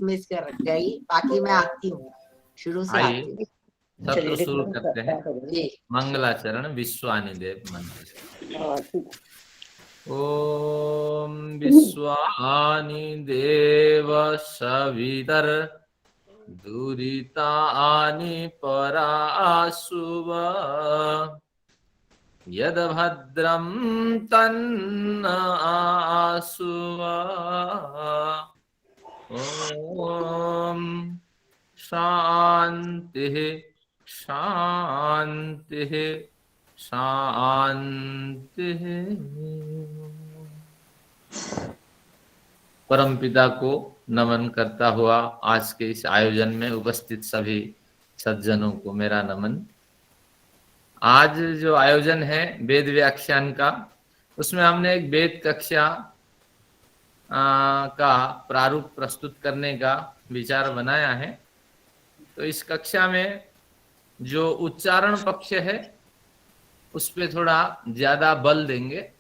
Miss कर गई, बाकी मैं आती हूँ, शुरू से आइए आती हूँ। सत्र शुरू करते हैं। जी मंगलाचरण विश्वानि देव मंत्र से। ठीक है। ओम विश्वानि देव सवितर दुरितानि पराशुव यद भद्रं तन्न आशुव। ओम शांति शांति शांति। परमपिता को नमन करता हुआ आज के इस आयोजन में उपस्थित सभी सज्जनों को मेरा नमन। आज जो आयोजन है वेद व्याख्यान का, उसमें हमने एक वेद कक्षा का प्रारूप प्रस्तुत करने का विचार बनाया है। तो इस कक्षा में जो उच्चारण पक्ष है उस पे थोड़ा ज्यादा बल देंगे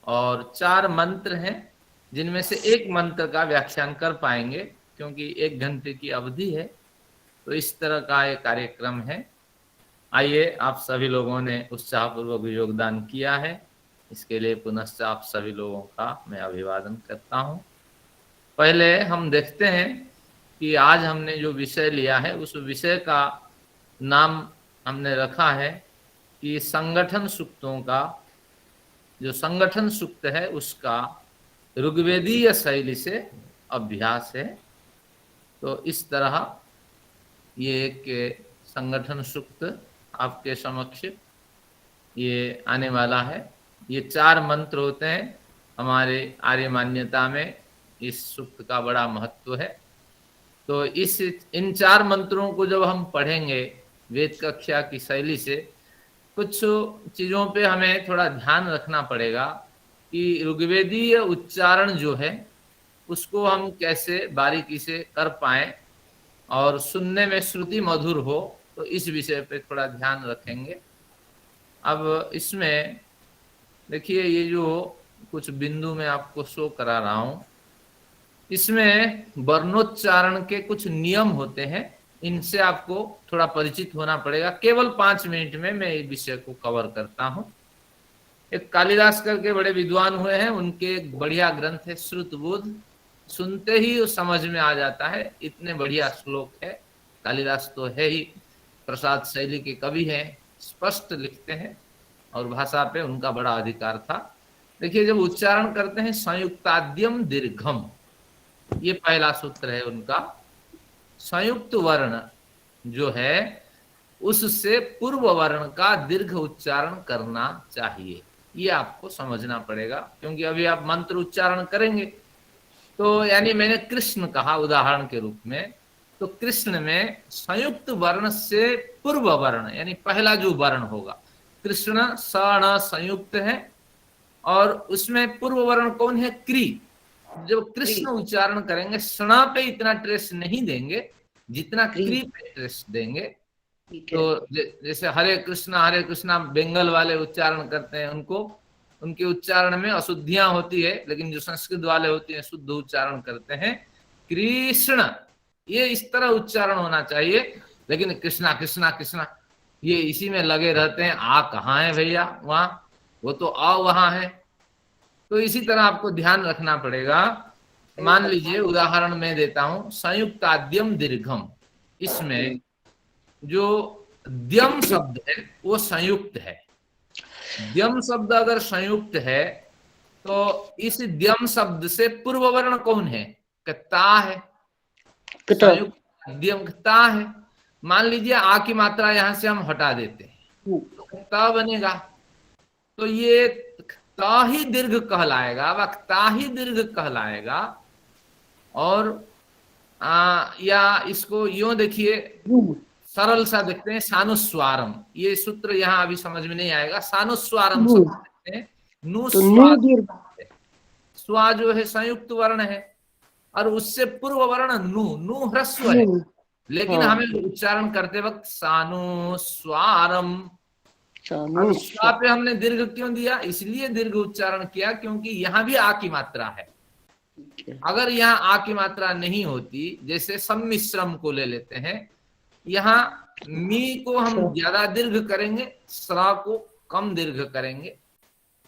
और 4 मंत्र हैं जिनमें से एक मंत्र का व्याख्यान कर पाएंगे क्योंकि 1 घंटे की अवधि है। तो इस तरह का एक कार्यक्रम है। आइए, आप सभी लोगों ने उत्साहपूर्वक योगदान किया है, इसके लिए पुनश्च आप सभी लोगों का मैं अभिवादन करता हूं। पहले हम देखते हैं कि आज हमने जो विषय लिया है उस विषय का नाम हमने रखा है कि संगठन सूक्तों का, जो संगठन सूक्त है उसका ऋग्वेदीय शैली से अभ्यास है। तो इस तरह ये एक संगठन सूक्त आपके समक्ष ये आने वाला है। ये 4 मंत्र होते हैं। हमारे आर्य मान्यता में इस सूक्त का बड़ा महत्व है। तो इन 4 मंत्रों को जब हम पढ़ेंगे वेद कक्षा की शैली से, कुछ चीजों पे हमें थोड़ा ध्यान रखना पड़ेगा कि ऋग्वेदीय उच्चारण जो है उसको हम कैसे बारीकी से कर पाएं और सुनने में श्रुति मधुर हो। तो इस विषय पे थोड़ा ध्यान रखेंगे। अब इसमें देखिए, ये जो कुछ बिंदु मैं आपको शो करा रहा हूं, इसमें वर्णोच्चारण के कुछ नियम होते हैं, इनसे आपको थोड़ा परिचित होना पड़ेगा। केवल 5 मिनट में मैं इस विषय को कवर करता हूं। एक कालिदास करके बड़े विद्वान हुए हैं, उनके एक बढ़िया ग्रंथ है श्रुतबोध। सुनते ही समझ में आ जाता है, इतने बढ़िया श्लोक है। कालिदास तो है ही प्रसाद शैली के कवि हैं, स्पष्ट लिखते हैं और भाषा पे उनका बड़ा अधिकार था। देखिए, जब उच्चारण करते हैं संयुक्ताद्यम दीर्घम, ये पहला सूत्र है उनका। संयुक्त वर्ण जो है उससे पूर्व वर्ण का दीर्घ उच्चारण करना चाहिए, ये आपको समझना पड़ेगा। क्योंकि अभी आप मंत्र उच्चारण करेंगे तो यानी मैंने कृष्ण कहा उदाहरण के रूप में, तो कृष्ण में संयुक्त वर्ण से पूर्व वर्ण यानी पहला जो वर्ण होगा, कृष्ण स संयुक्त है और उसमें पूर्व वर्ण कौन है? क्री। जब कृष्ण उच्चारण करेंगे सणा पे इतना ट्रेस नहीं देंगे जितना क्री पे ट्रेस देंगे। तो जैसे हरे कृष्णा बंगाल वाले उच्चारण करते हैं, उनके उच्चारण में अशुद्धियां होती है, लेकिन जो संस्कृत वाले होते हैं शुद्ध उच्चारण करते हैं। कृष्ण, ये इस तरह उच्चारण होना चाहिए। लेकिन कृष्णा कृष्णा कृष्णा ये इसी में लगे रहते हैं। आ कहाँ है भैया? वहां, वो तो आ वहां है। तो इसी तरह आपको ध्यान रखना पड़ेगा। मान लीजिए उदाहरण मैं देता हूं, संयुक्ताद्यम दीर्घम, इसमें जो द्यम शब्द है वो संयुक्त है। द्यम शब्द अगर संयुक्त है तो इस द्यम शब्द से पूर्व वर्ण कौन है? ता है। संयुक्त द्यम ता है। मान लीजिए आ की मात्रा यहां से हम हटा देते हैं तो ता बनेगा। तो ये ता ही दीर्घ कहलाएगा, वक्ता ही दीर्घ कहलाएगा। और या इसको यूं देखिए, सरल सा देखते हैं, सानुस्वारम। ये सूत्र यहाँ अभी समझ में नहीं आएगा। सानुस्वारम शब्द देखते हैं, नु स्वा जो है संयुक्त वर्ण है और उससे पूर्व वर्ण नु ह्रस्व है। लेकिन हमें उच्चारण करते वक्त सानुस्वारम, और स्वा पे हमने दीर्घ क्यों दिया? इसलिए दीर्घ उच्चारण किया क्योंकि यहाँ भी आ की मात्रा है। अगर यहाँ आ की मात्रा नहीं होती, जैसे सम्मिश्रम को ले लेते हैं, यहाँ मी को हम ज्यादा दीर्घ करेंगे, स्रा को कम दीर्घ करेंगे।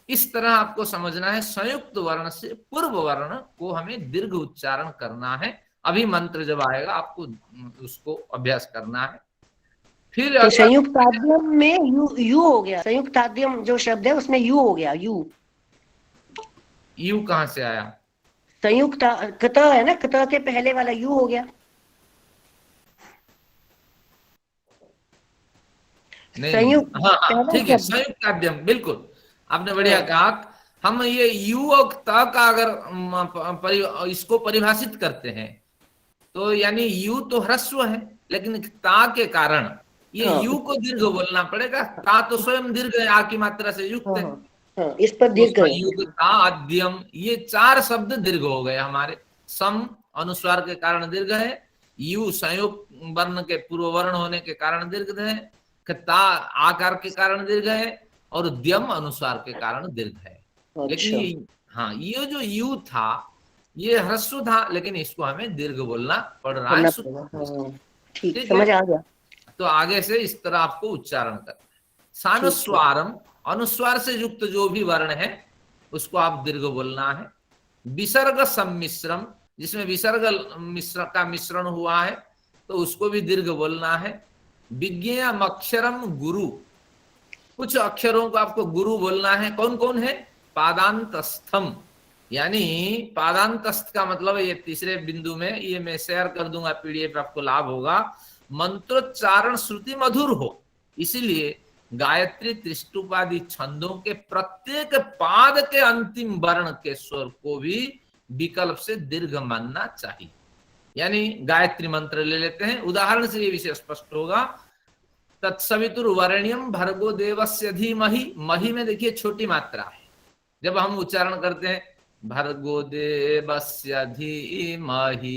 इस तरह आपको समझना है, संयुक्त वर्ण से पूर्व वर्ण को हमें दीर्घ उच्चारण करना है। अभी मंत्र जब आएगा आपको उसको अभ्यास करना है। फिर तो संयुक्त आद्यम में यू हो गया, संयुक्त आद्यम जो शब्द है उसमें यू हो गया। यू कहाँ से आया? संयुक्त कत है ना, कत के पहले वाला यू हो गया। नहीं, संयुक्त, हाँ ठीक है, संयुक्त आद्यम, बिल्कुल आपने बढ़िया कहा। हम ये यू और त का अगर इसको परिभाषित करते हैं तो यानी यू तो ह्रस्व है, लेकिन ता के कारण ये यू को दीर्घ बोलना पड़ेगा। ता तो स्वयं दीर्घ है, आ की मात्रा से युक्त है। इस पर दीर्घ है। संयुक्ता, आद्यम, ये चार शब्द दीर्घ हो गए हमारे। सम अनुस्वार के कारण दीर्घ है, यू संयुक्त वर्ण के पूर्व वर्ण होने के कारण दीर्घ है, ता आकार के कारण दीर्घ है, और द्यम अनुस्वार के कारण दीर्घ है। लेकिन हाँ, ये जो यू था ये ह्रस्व था, लेकिन इसको हमें दीर्घ बोलना पड़ रहा है। ठीक, समझ आ गया। तो आगे से इस तरह आपको उच्चारण करना। सानुस्वारम, अनुस्वार से युक्त जो भी वर्ण है उसको आप दीर्घ बोलना है। विसर्ग सम्मिश्रम, जिसमें विसर्ग मिश्र का मिश्रण हुआ है तो उसको भी दीर्घ बोलना है। विज्ञेयम अक्षरम गुरु, कुछ अक्षरों को आपको गुरु बोलना है। कौन कौन है? पादांतस्थम, यानी पादांतस्थ का मतलब ये तीसरे बिंदु में, ये मैं शेयर कर दूंगा पीडीएफ, आपको लाभ होगा। मंत्रोच्चारण श्रुति मधुर हो, इसीलिए गायत्री त्रिष्टुपादि छंदों के प्रत्येक पाद के अंतिम वर्ण के स्वर को भी विकल्प से दीर्घ मानना चाहिए। यानी गायत्री मंत्र ले लेते हैं, उदाहरण से ये विषय स्पष्ट होगा। तत्सवितुर्वरेण्यम भर्गो देवस्य धीमहि, मही में देखिए छोटी मात्रा है। जब हम उच्चारण करते हैं भर्गो देवस्य धीमहि,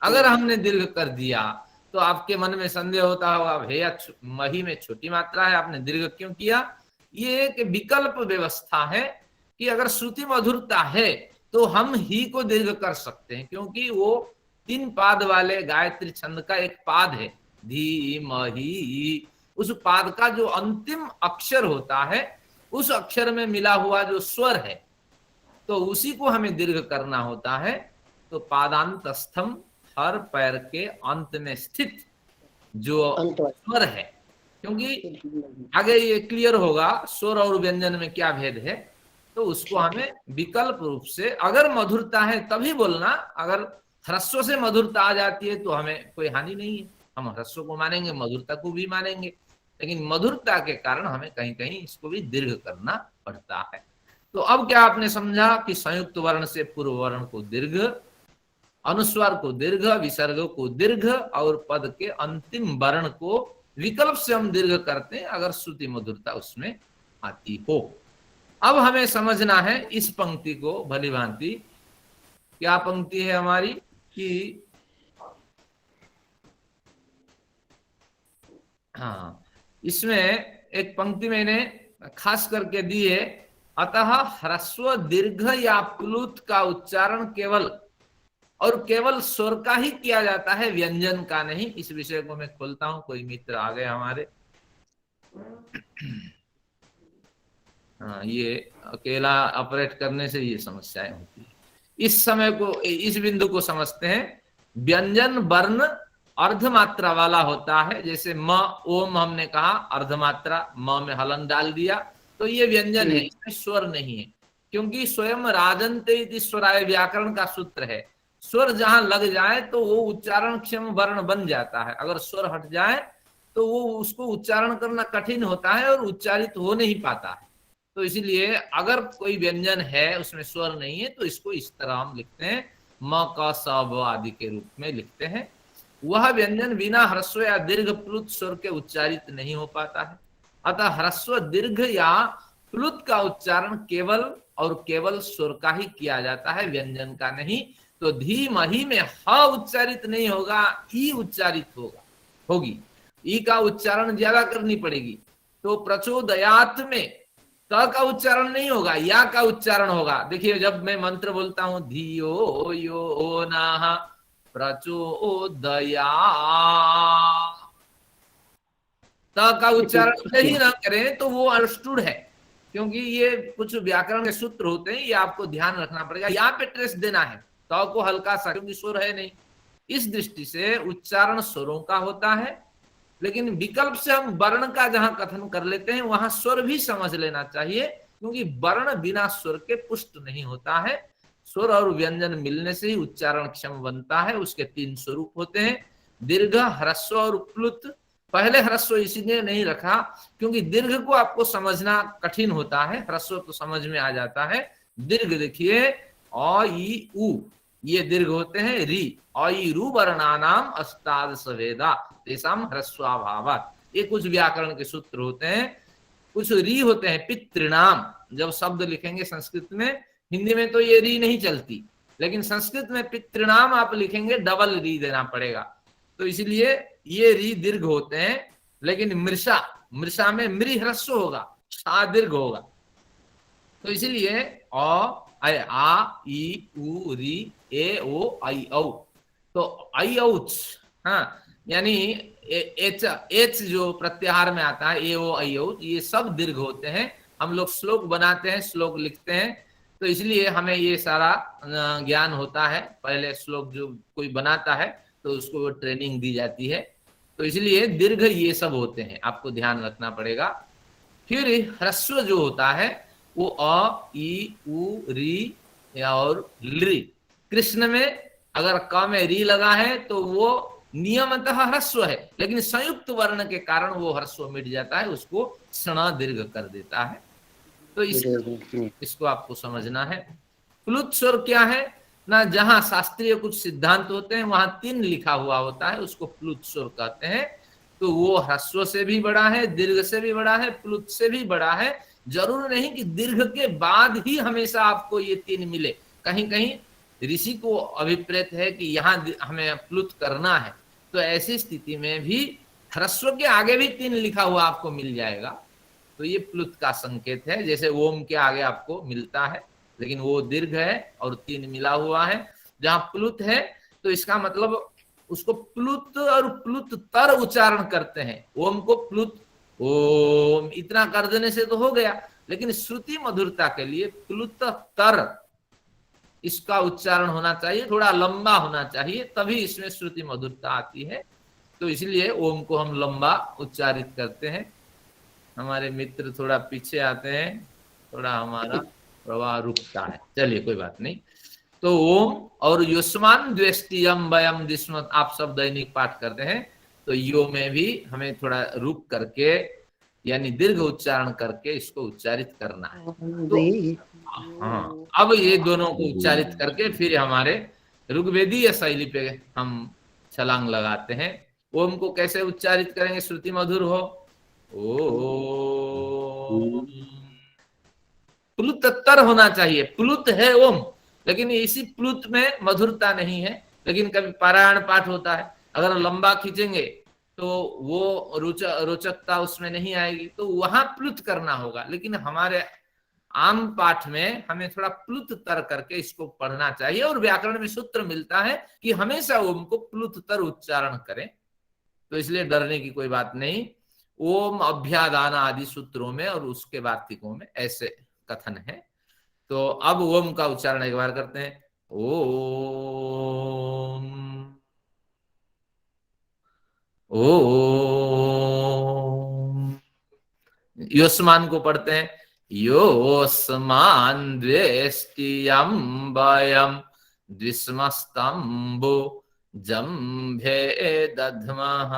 अगर हमने दीर्घ कर दिया तो आपके मन में संदेह होता होगा, भैया मही में छोटी मात्रा है, आपने दीर्घ क्यों किया? ये एक विकल्प व्यवस्था है कि अगर श्रुति मधुरता है तो हम ही को दीर्घ कर सकते हैं, क्योंकि वो 3 पाद वाले गायत्री छंद का एक पाद है धीमहि। उस पाद का जो अंतिम अक्षर होता है, उस अक्षर में मिला हुआ जो स्वर है, तो उसी को हमें दीर्घ करना होता है। तो पादांतस्थम, हर पैर के अंत में स्थित जो स्वर है, क्योंकि आगे ये क्लियर होगा स्वर और व्यंजन में क्या भेद है, तो उसको हमें विकल्प रूप से, अगर मधुरता है तभी बोलना। अगर ह्रस्व से मधुरता आ जाती है तो हमें कोई हानि नहीं है, हम ह्रस्व को मानेंगे, मधुरता को भी मानेंगे, लेकिन मधुरता के कारण हमें कहीं कहीं इसको भी दीर्घ करना पड़ता है। तो अब क्या आपने समझा कि संयुक्त वर्ण से पूर्व वर्ण को दीर्घ, अनुस्वार को दीर्घ, विसर्ग को दीर्घ, और पद के अंतिम वर्ण को विकल्प से हम दीर्घ करते हैं अगर श्रुति मधुरता उसमें आती हो। अब हमें समझना है इस पंक्ति को भली भांति। क्या पंक्ति है हमारी कि हाँ, इसमें एक पंक्ति मैंने खास करके दी है, अतः ह्रस्व दीर्घ या प्लुत का उच्चारण केवल और केवल स्वर का ही किया जाता है, व्यंजन का नहीं। इस विषय को मैं खोलता हूं, कोई मित्र आ गए हमारे। हाँ, ये अकेला ऑपरेट करने से ये समस्याएं होती है। इस समय को, इस बिंदु को समझते हैं। व्यंजन वर्ण अर्धमात्रा वाला होता है, जैसे म, ओम हमने कहा अर्धमात्रा, म में हलन डाल दिया तो ये व्यंजन है, इसमें स्वर नहीं है, क्योंकि स्वयं राजन्ते इति स्वराय व्याकरण का सूत्र है। स्वर जहां लग जाए तो वो उच्चारण क्षम वर्ण बन जाता है, अगर स्वर हट जाए तो वो उसको उच्चारण करना कठिन होता है और उच्चारित हो नहीं पाता है। तो इसलिए अगर कोई व्यंजन है उसमें स्वर नहीं है तो इसको इस तरह हम लिखते हैं, म क स व आदि के रूप में लिखते हैं। वह व्यंजन बिना ह्रस्व या दीर्घ प्लुत स्वर के उच्चारित नहीं हो पाता है। अतः ह्रस्व दीर्घ या प्लुत का उच्चारण केवल और केवल स्वर का ही किया जाता है, व्यंजन का नहीं। तो धीमहि में ह उच्चारित नहीं होगा, ई उच्चारित होगी। ई का उच्चारण ज्यादा करनी पड़ेगी। तो प्रचोदयात में त का उच्चारण नहीं होगा, या का उच्चारण होगा। देखिए जब मैं मंत्र बोलता हूं धियो यो नाह प्रचोदया, त का उच्चारण सही ना करें तो वो अंडरस्टूड है, क्योंकि ये कुछ व्याकरण के सूत्र होते हैं, ये आपको ध्यान रखना पड़ेगा। यहाँ पे ट्रेस देना है त को हल्का सा, क्योंकि स्वर है नहीं। इस दृष्टि से उच्चारण स्वरों का होता है, लेकिन विकल्प से हम वर्ण का जहां कथन कर लेते हैं वहां स्वर भी समझ लेना चाहिए, क्योंकि वर्ण बिना स्वर के पुष्ट नहीं होता है। स्वर और व्यंजन मिलने से ही उच्चारण क्षम बनता है। उसके 3 स्वरूप होते हैं, दीर्घ, ह्रस्व और प्लुत। पहले ह्रस्व इसलिए नहीं रखा क्योंकि दीर्घ को आपको समझना कठिन होता है, ह्रस्व तो समझ में आ जाता है। दीर्घ देखिए अ ई उ, ये दीर्घ होते हैं। री अ ई रु वर्णानाम अस्ताद सवेदा तेसाम ह्रस्वाभावात्, ये कुछ व्याकरण के सूत्र होते हैं। कुछ री होते हैं पितृणाम, जब शब्द लिखेंगे संस्कृत में, हिंदी में तो ये री नहीं चलती, लेकिन संस्कृत में पितृणाम आप लिखेंगे डबल री देना पड़ेगा, तो इसलिए ये री दीर्घ होते हैं। लेकिन मृषा, मृषा में मृ ह्रस्व होगा, सा दीर्घ होगा, तो इसलिए अ आ ई उ री ए ओ आई औ, तो आई औच, हाँ, यानी एच, एच जो प्रत्याहार में आता है, ए ओ आई औ, ये सब दीर्घ होते हैं। हम लोग श्लोक बनाते हैं, श्लोक लिखते हैं, तो इसलिए हमें ये सारा ज्ञान होता है। पहले श्लोक जो कोई बनाता है तो उसको ट्रेनिंग दी जाती है, तो इसलिए दीर्घ ये सब होते हैं, आपको ध्यान रखना पड़ेगा। फिर ह्रस्व जो होता है वो अ ई उ री और ली। कृष्ण में अगर क में री लगा है तो वो नियमतः ह्रस्व है, लेकिन संयुक्त वर्ण के कारण वो ह्रस्व मिट जाता है, उसको क्षण दीर्घ कर देता है। तो इसको आपको समझना है। प्लुत स्वर क्या है ना, जहां शास्त्रीय कुछ सिद्धांत होते हैं वहां 3 लिखा हुआ होता है, उसको प्लुत स्वर कहते हैं। तो वो ह्रस्व से भी बड़ा है, दीर्घ से भी बड़ा है, प्लुत से भी बड़ा है। जरूर नहीं कि दीर्घ के बाद ही हमेशा आपको ये 3 मिले, कहीं कहीं ऋषि को अभिप्रेत है कि यहाँ हमें प्लुत करना है, तो ऐसी स्थिति में भी ह्रस्व के आगे भी 3 लिखा हुआ आपको मिल जाएगा, तो ये प्लुत का संकेत है। जैसे ओम के आगे आपको मिलता है, लेकिन वो दीर्घ है और 3 मिला हुआ है। जहां प्लुत है तो इसका मतलब उसको प्लुत और प्लुत तर उच्चारण करते हैं। ओम को प्लुत ओम इतना कर देने से तो हो गया, लेकिन श्रुति मधुरता के लिए प्लुत तर इसका उच्चारण होना चाहिए, थोड़ा लंबा होना चाहिए, तभी इसमें श्रुति मधुरता आती है। तो इसलिए ओम को हम लंबा उच्चारित करते हैं। हमारे मित्र थोड़ा पीछे आते हैं, थोड़ा हमारा प्रवाह रुकता है, चलिए कोई बात नहीं। तो ओम और युष्मान द्वेष्टियम वयम दिस्मत आप सब दैनिक पाठ करते हैं, तो यो में भी हमें थोड़ा रुक करके यानी दीर्घ उच्चारण करके इसको उच्चारित करना है। तो हाँ, अब ये दोनों को उच्चारित करके फिर हमारे ऋग्वेदीय शैली पे हम छलांग लगाते हैं। ओम को कैसे उच्चारित करेंगे श्रुति मधुर हो? ओम, प्लुत तर होना चाहिए, प्लुत है ओम, लेकिन इसी प्लुत में मधुरता नहीं है। लेकिन कभी पारायण पाठ होता है, अगर लंबा खींचेंगे तो वो रोचकता उसमें नहीं आएगी, तो वहां प्लुत करना होगा। लेकिन हमारे आम पाठ में हमें थोड़ा प्लुत तर करके इसको पढ़ना चाहिए, और व्याकरण में सूत्र मिलता है कि हमेशा ओम को प्लुत तर उच्चारण करें, तो इसलिए डरने की कोई बात नहीं। ओम अभ्यादान आदि सूत्रों में और उसके वार्तिकों में ऐसे कथन है। तो अब ओम का उच्चारण एक बार करते हैं। ओम ओम, योस्मान को पढ़ते हैं। योस्मान द्वेष्टियम वयम द्विस्मस्तंबो जम्भे दध्मः।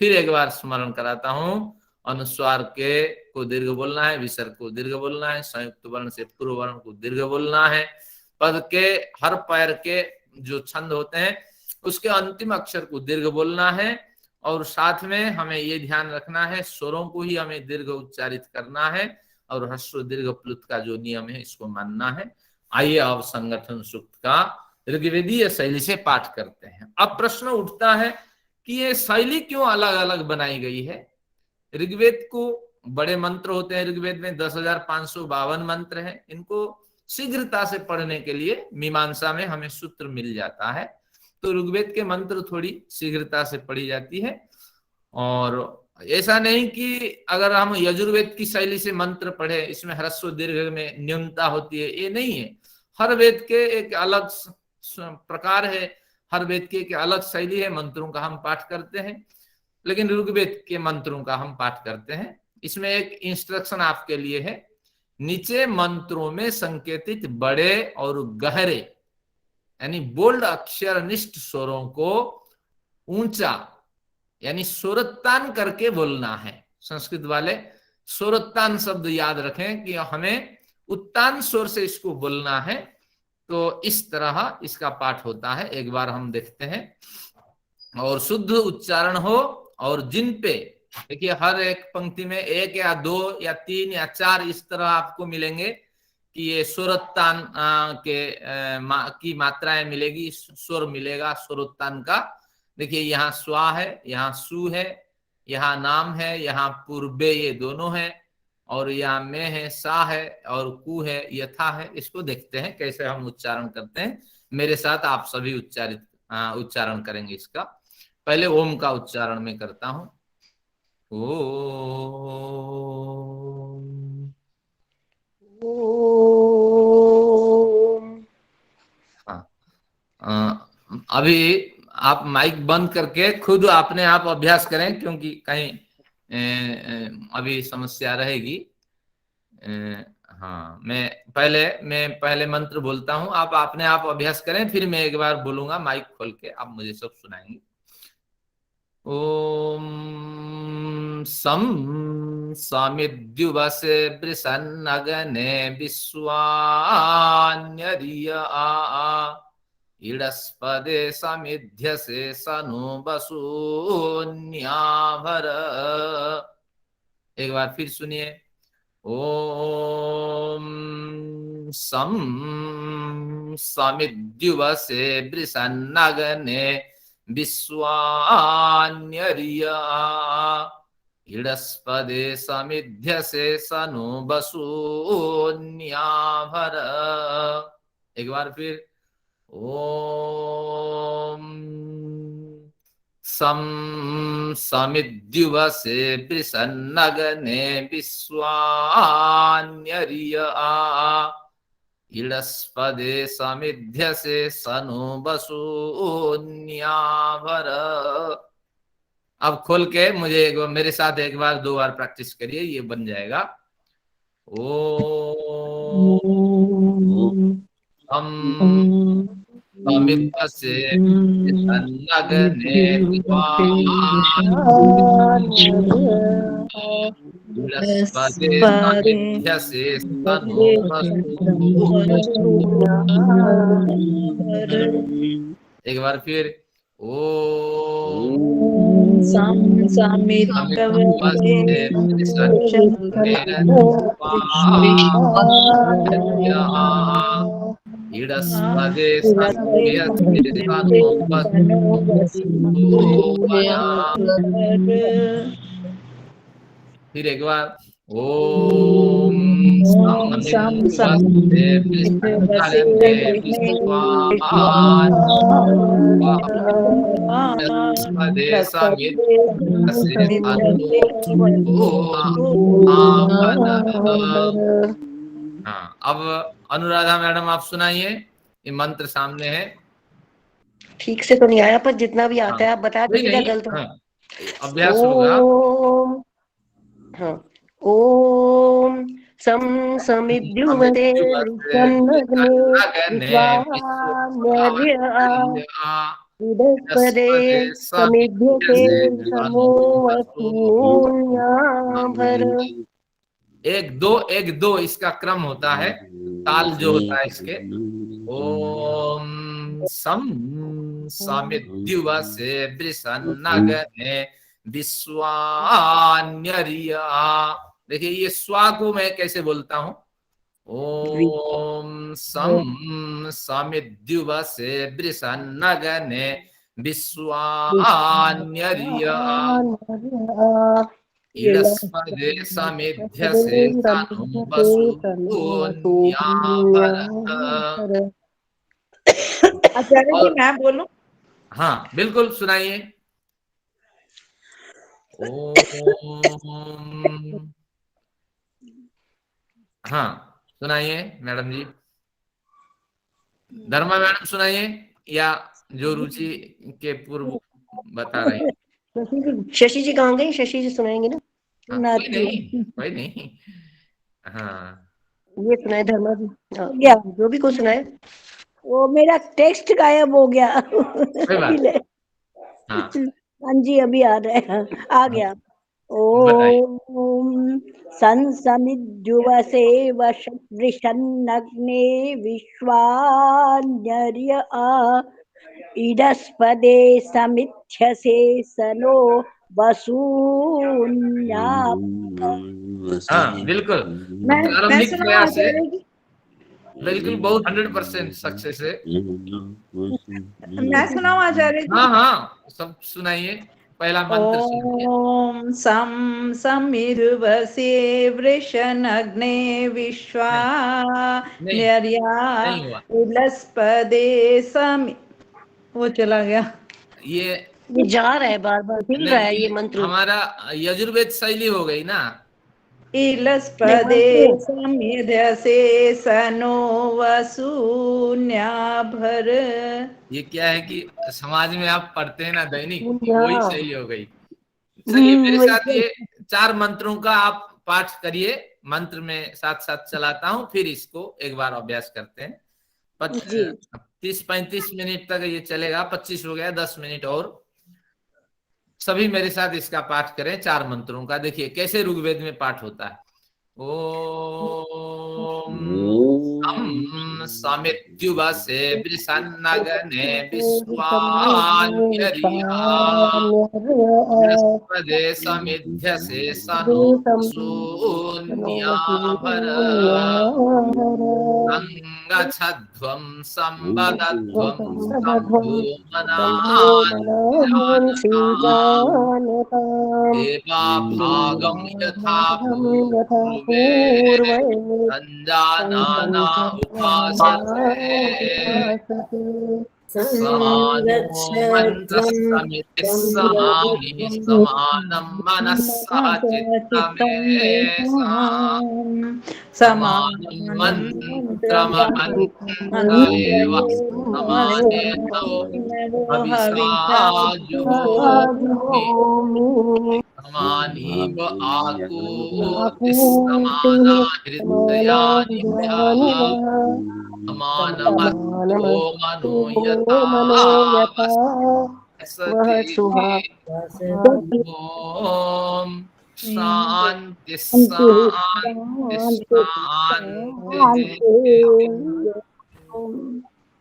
फिर एक बार स्मरण कराता हूं, अनुस्वार के को दीर्घ बोलना है, विसर्ग को दीर्घ बोलना है, संयुक्त वर्ण से पूर्व वर्ण को दीर्घ बोलना है। पद के हर पैर के जो छंद होते हैं उसके अंतिम अक्षर को दीर्घ बोलना है, और साथ में हमें ये ध्यान रखना है स्वरों को ही हमें दीर्घ उच्चारित करना है, और ह्रस्व दीर्घ प्लुत का जो नियम है इसको मानना है। आइए अब संगठन सूक्त का ऋग्वेदीय शैली से पाठ करते हैं। अब प्रश्न उठता है कि ये शैली क्यों अलग अलग बनाई गई है? ऋग्वेद को बड़े मंत्र होते हैं ऋग्वेद में, 10,552 मंत्र हैं। इनको शीघ्रता से पढ़ने के लिए मीमांसा में हमें सूत्र मिल जाता है। तो ऋग्वेद के मंत्र थोड़ी शीघ्रता से पढ़ी जाती है। और ऐसा नहीं कि अगर हम यजुर्वेद की शैली से मंत्र पढ़े, इसमें ह्रस्व दीर्घ में न्यूनता होती है, ये नहीं है। हर वेद के एक अलग प्रकार है, हर वेद की एक अलग शैली है, मंत्रों का हम पाठ करते हैं। लेकिन ऋग्वेद के मंत्रों का हम पाठ करते हैं। इसमें एक इंस्ट्रक्शन आपके लिए है, नीचे मंत्रों में संकेतित बड़े और गहरे यानी बोल्ड अक्षरनिष्ठ स्वरों को ऊंचा यानी स्वरोत्तान करके बोलना है। संस्कृत वाले स्वरोत्तान शब्द याद रखें कि हमें उत्तान स्वर से इसको बोलना है। तो इस तरह इसका पाठ होता है। एक बार हम देखते हैं। और शुद्ध उच्चारण हो, और जिन पे देखिए हर एक पंक्ति में 1 या 2 या 3 या 4 इस तरह आपको मिलेंगे कि ये स्वरोत्तान की मात्राएं मिलेगी, स्वर मिलेगा स्वरोत्तान का। देखिए यहाँ स्वा है, यहाँ सु है, यहाँ नाम है, यहाँ पूर्वे, ये दोनों है, और यहाँ में है, सा है, और कु है, यथा है। इसको देखते हैं कैसे हम उच्चारण करते हैं। मेरे साथ आप सभी उच्चारण करेंगे इसका। पहले ओम का उच्चारण मैं करता हूं। हाँ, अभी आप माइक बंद करके खुद अपने आप अभ्यास करें, क्योंकि कहीं अभी समस्या रहेगी। हाँ, मैं पहले मंत्र बोलता हूं, आप अपने आप अभ्यास करें, फिर मैं एक बार बोलूंगा माइक खोल के, आप मुझे सब सुनाएंगे। ओम सम समिद्युवसे बृषन्नगने विश्वान्यरिया इडस्पदे समिध्यसे सनु वसून्याभर। एक बार फिर सुनिए। ओम सम समिद्युवसे बृषन्नगने विश्वान्यरिया इडस्पदे समिध्यसे सनु वसून्याभर। एक बार फिर। ओम सम समिद्युवसे बृषन्नगने विश्वान्यरिया इडस्पदे समिध्यसे सनु वसून्याभर। अब खोल के मुझे मेरे साथ एक बार 2 बार प्रैक्टिस करिए, ये बन जाएगा। ओम समिध्यसे बृषन्नगने इडस्पदे समिध्यसे सनु वसून्याभर। एक बार फिर। ओम समिध्यसे इडस्पदे समिध्यसे सनु वसून्याभर। फिर एक बार। ओम समिध्यसे बृषन्नगने विश्वान्यरिया इडस्पदे समिध्यसे सनु वसून्याभर। हाँ, अब अनुराधा मैडम आप सुनाइए, ये मंत्र सामने है। ठीक से तो नहीं आया, पर जितना भी आता है आप बता दीजिएगा। गलत अभ्यास होगा। हाँ, ओम सम समिद्युवसे बृषन्नगने विश्वान्यरिया इडस्पदे समिध्यसे सनु वसून्याभर। 1-2-1-2 इसका क्रम होता है, ताल जो होता है इसके। ओम सम समिद्युवसे बृषन्नगने विश्वान्यरिया। देखिए ये स्वा को मैं कैसे बोलता हूं। ओम सम समिद्युवसे बृषन्नगने विश्वान्यरिया। ईडस्पदे समेध्यसे सनु वसून्याभरत। आचार्य जी और मैं बोलूं? हाँ बिल्कुल सुनाइए। ओम, हाँ सुनाइए मैडम जी। धर्मा मैडम सुनाइए, या जो रुचि के पूर्व बता रही। शशि जी कहाँ गई? शशि जी सुनाएंगे ना? हाँ, कोई नहीं कोई नहीं। हाँ ये सुनाए धर्मा जी। गया जो भी कोई सुनाए। वो मेरा टेक्स्ट गायब हो गया। कोई बात नहीं। हाँ हाँ जी अभी आ रहा है, आ गया। बताइए। ओम संसमिद्युवसे वृषन्नग्ने विश्वान्यर्य आ इडस्पदे समिथ्यसे सनो वसून्या। हाँ बिल्कुल, मैं प्रारंभिक सुनाऊं प्रयास है, आचार्य जी? बिल्कुल बहुत 100% सक्सेस है। मैं सुनाऊं आचार्य जी? हाँ हाँ सब सुनाइए, पहला मंत्र सुनाइए। ॐ सं समिर्वसे वृषनग्ने विश्वा नहीं निर्या नहीं हुआ उलस्पदे समि। वो चला गया। ये जा रहा है, बार बार हिल रहा है नहीं, ये मंत्र। हमारा यजुर्वेद शैली हो गई ना। इलस्पदे समिध्यसे सनो वसून्याभर। ये क्या है कि समाज में आप पढ़ते हैं ना दैनिक, वही हाँ। सही हो गई। चलिए मेरे साथ वही। ये 4 मंत्रों का आप पाठ करिए, मंत्र में साथ साथ चलाता हूं, फिर इसको एक बार अभ्यास करते हैं। जी 30-35 मिनट तक ये चलेगा, 25 हो गया, 10 मिनट और। सभी मेरे साथ इसका पाठ करें 4 मंत्रों का। देखिए कैसे ऋग्वेद में पाठ होता है। ओम समित्युवसे वृषन्नग्ने विश्वान्यर्या बृहस्पदे समिध्यसे सनो वसून्याभर। संगच्छध्वं संवदध्वं देवाभागं यथा पूर्वे संजानाना उपासते। समानो मन्त्रः समितिः समानि समानं मनः सह चित्तमेषाम्। समानं मन्त्रमहं एव समानेतो हविषा जुहोमि। समानीव आकूतिः समाना हृदयानिभ्यः समानमस्तु मनो यथा ओम शांति शांति शांति।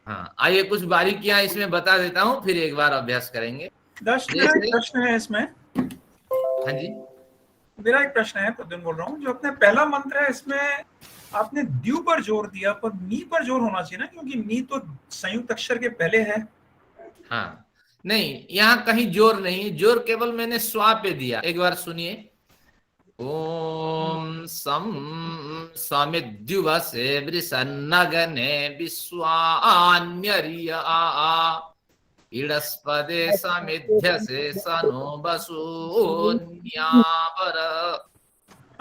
हाँ आइए कुछ बारीकियां इसमें बता देता हूँ, फिर एक बार अभ्यास करेंगे। मेरा एक प्रश्न है इसमें। हाँ जी मेरा एक प्रश्न है, प्रद्युम्न बोल रहा हूँ। जो अपने पहला मंत्र है इसमें आपने द्यू पर जोर दिया, पर मी पर जोर होना चाहिए ना, क्योंकि मी तो संयुक्त अक्षर के पहले है। हाँ नहीं, यहाँ कहीं जोर नहीं, जोर केवल मैंने स्वा पे दिया। एक बार सुनिए। ओम सम समिद्युवसे वृषन्नग्ने विश्वान्यर्या इडस्पदे समिध्यसे सनो वसून्याभर।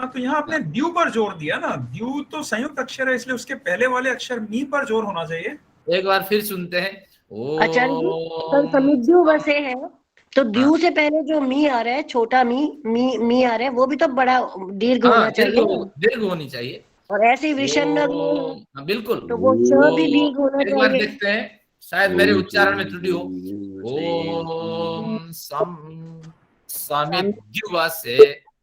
हाँ तो यहाँ आपने द्यू पर जोर दिया ना। द्यू तो संयुक्त अक्षर है, इसलिए उसके पहले वाले अक्षर मी पर जोर होना चाहिए। एक बार फिर सुनते हैं। आचार्य जी समिद्यु वसे है, तो द्यू से पहले जो मी आ रहा है, छोटा मी आ रहा है, वो भी तो बड़ा दीर्घ होना चाहिए। दीर्घ होनी चाहिए। और ऐसे ही विषन्न बिल्कुल, तो वो च भी दीर्घ होना एक बार चाहिए। देखते हैं, शायद मेरे उच्चारण में त्रुटि हो। ओम सम समिद्युवसे,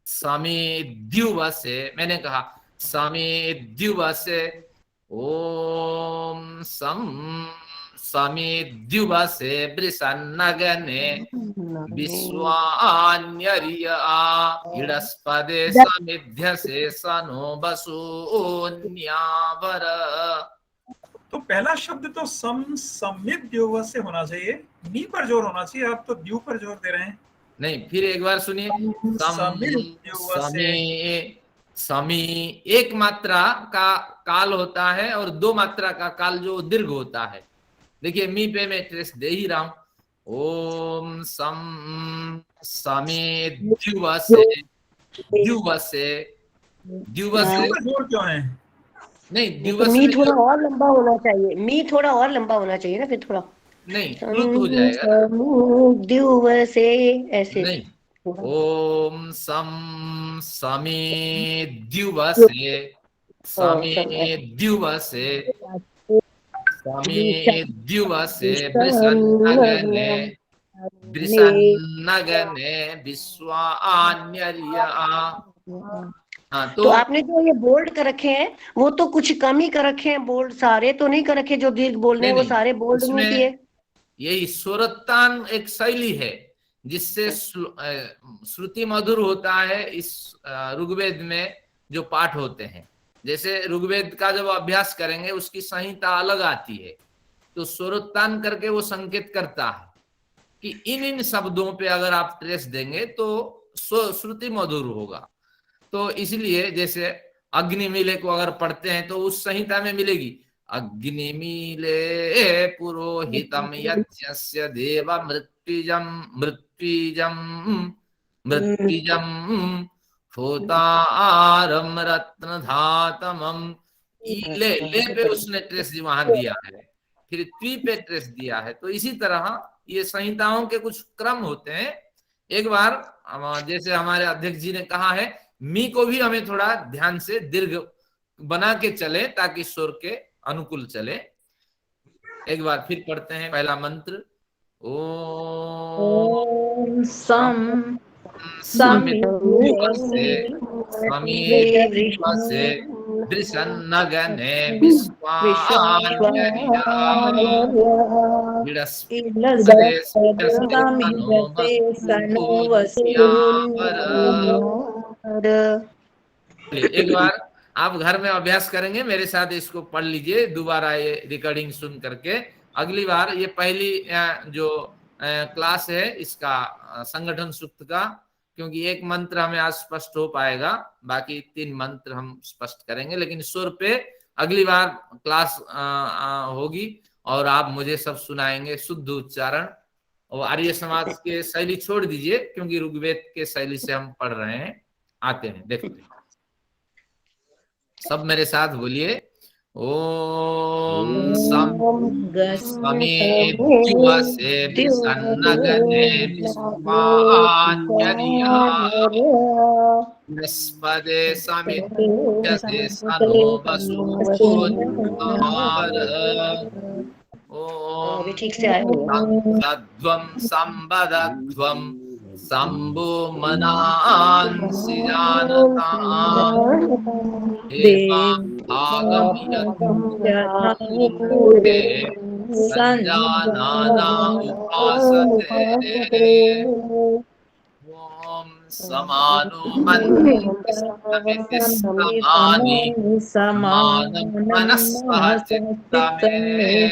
समिद्युवसे मैंने कहा समिद्युवसे। ओम सम समिद्युवसे वृषन्नग्ने विश्वान्यर्या इडस्पदे समिध्यसे सनो वसून्याभर। तो पहला शब्द तो समिद्युव से होना चाहिए, मी पर जोर होना चाहिए। आप तो द्यू पर जोर दे रहे हैं। नहीं, फिर एक बार सुनिए। समी, समी एक मात्रा का काल होता है और दो मात्रा का काल जो दीर्घ होता है। देखिए मी पे मैं ट्रेस दे ही रहा हूं। ओम सम समी द्युवसे, द्युवसे, द्युवसे जोर क्यों है? नहीं, तो दिवस मी में थोड़ा जो और लंबा होना चाहिए, मी थोड़ा और लंबा होना चाहिए ना, फिर थोड़ा नहीं प्लुत हो जाएगा ना। दिवसे ऐसे नहीं, थोड़ा। ओम सम समी द्युवसे, समी द्युवसे, समी द्युवसे बृषन्नगने, बृषन्नगने विश्वान्यर्या। हाँ तो तो आपने जो ये बोल्ड कर रखे हैं वो तो कुछ कम ही कर रखे हैं, बोल्ड सारे तो नहीं कर रखे जो दीर्घ बोलने हैं, वो नहीं, सारे बोल्ड नहीं इसमें किए। यही स्वरतान एक शैली है जिससे श्रुति मधुर होता है। इस ऋग्वेद में जो पाठ होते हैं, जैसे ऋग्वेद का जब अभ्यास करेंगे उसकी संहिता अलग आती है, तो स्वरोत्तान करके वो संकेत करता है कि इन इन शब्दों पे अगर आप ट्रेस देंगे तो श्रुति मधुर होगा। तो इसलिए जैसे अग्निमीले को अगर पढ़ते हैं तो उस संहिता में मिलेगी, अग्निमीले पुरोहितम यज्ञस्य देव मृत्युजम मृत्युजम मृत्युजम होतारम रत्नधातमम। ले ले पे उसने ट्रेस वहां दिया है, फिर त्वी पे ट्रेस दिया है। तो इसी तरह ये संहिताओं के कुछ क्रम होते हैं। एक बार जैसे हमारे अध्यक्ष जी ने कहा है, मी को भी हमें थोड़ा ध्यान से दीर्घ बना के चले ताकि स्वर के अनुकूल चले। एक बार फिर पढ़ते हैं पहला मंत्र। ओम सम समिद्युवसे, समिद्युवसे बृषन्नगने विश्वान्यर्या, बृहस्पते सनो वसु यावर। एक बार आप घर में अभ्यास करेंगे, मेरे साथ इसको पढ़ लीजिए दोबारा, ये रिकॉर्डिंग सुन करके। अगली बार ये पहली जो क्लास है इसका संगठन सूक्त का, क्योंकि एक मंत्र हमें आज स्पष्ट हो पाएगा, बाकी 3 मंत्र हम स्पष्ट करेंगे, लेकिन स्वर पे अगली बार क्लास होगी और आप मुझे सब सुनाएंगे शुद्ध उच्चारण। और आर्य समाज के शैली छोड़ दीजिए क्योंकि ऋग्वेद के शैली से हम पढ़ रहे हैं। आते हैं, देखते हैं। सब मेरे साथ बोलिए। ओम समिद्युवसे बृषन्नगने विश्वान्यर्या, बृहस्पते समिद्युवसे सनो वसु यावर। ओम ठीक से आए संबद्धं संबद्धं शंभो मनांसि जानताम्, देवां भागं यत्पूर्वे संजानाना उपासते। ओम समानो मन्त्रस्मिति समानि समानं मनस्सह चित्तमेषां,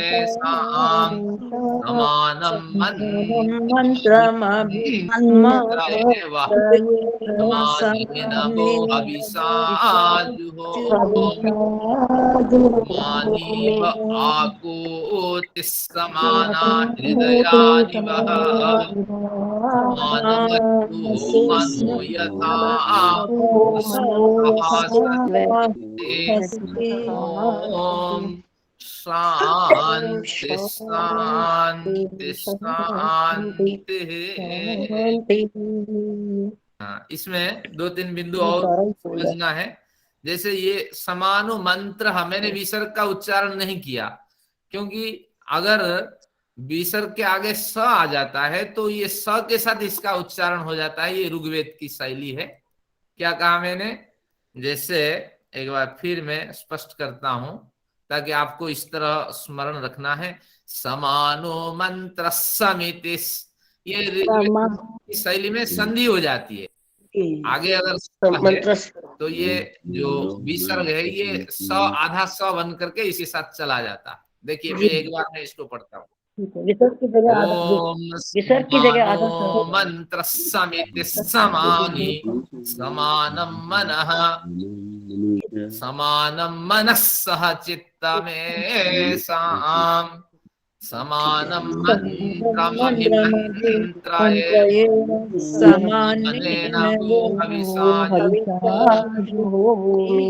समानं मन्त्रमभिमन्त्रेवः समानेन वो हविषा जुहोमानीव आकोतिस्समाना हृदयानि वः, समानमस्तु मनो यथा ओम शांति शांति शांति। इसमें 2-3 बिंदु और समझना है। जैसे ये समानु मंत्र, मैंने विसर्ग का उच्चारण नहीं किया क्योंकि अगर विसर्ग के आगे स आ जाता है तो ये स के साथ इसका उच्चारण हो जाता है। ये ऋग्वेद की शैली है। क्या कहा मैंने? जैसे एक बार फिर मैं स्पष्ट करता हूं ताकि आपको इस तरह स्मरण रखना है। समानो मंत्र समितिस, ये ऋग्वेद की शैली में संधि हो जाती है। आगे अगर मंत्र तो ये जो विसर्ग है ये स आधा स बन करके इसी साथ चला जाता है। देखिए मैं एक बार मैं इसको पढ़ता हूँ। विसर्ग की जगह आधा, ओम विसर्ग की जगह आधा समानो मंत्र समिति समानि समानं मनः समानं मनः सह चित्तमेषाम् समानं मंत्रमभिमन्त्रये अनेन वो हविषा भूमि।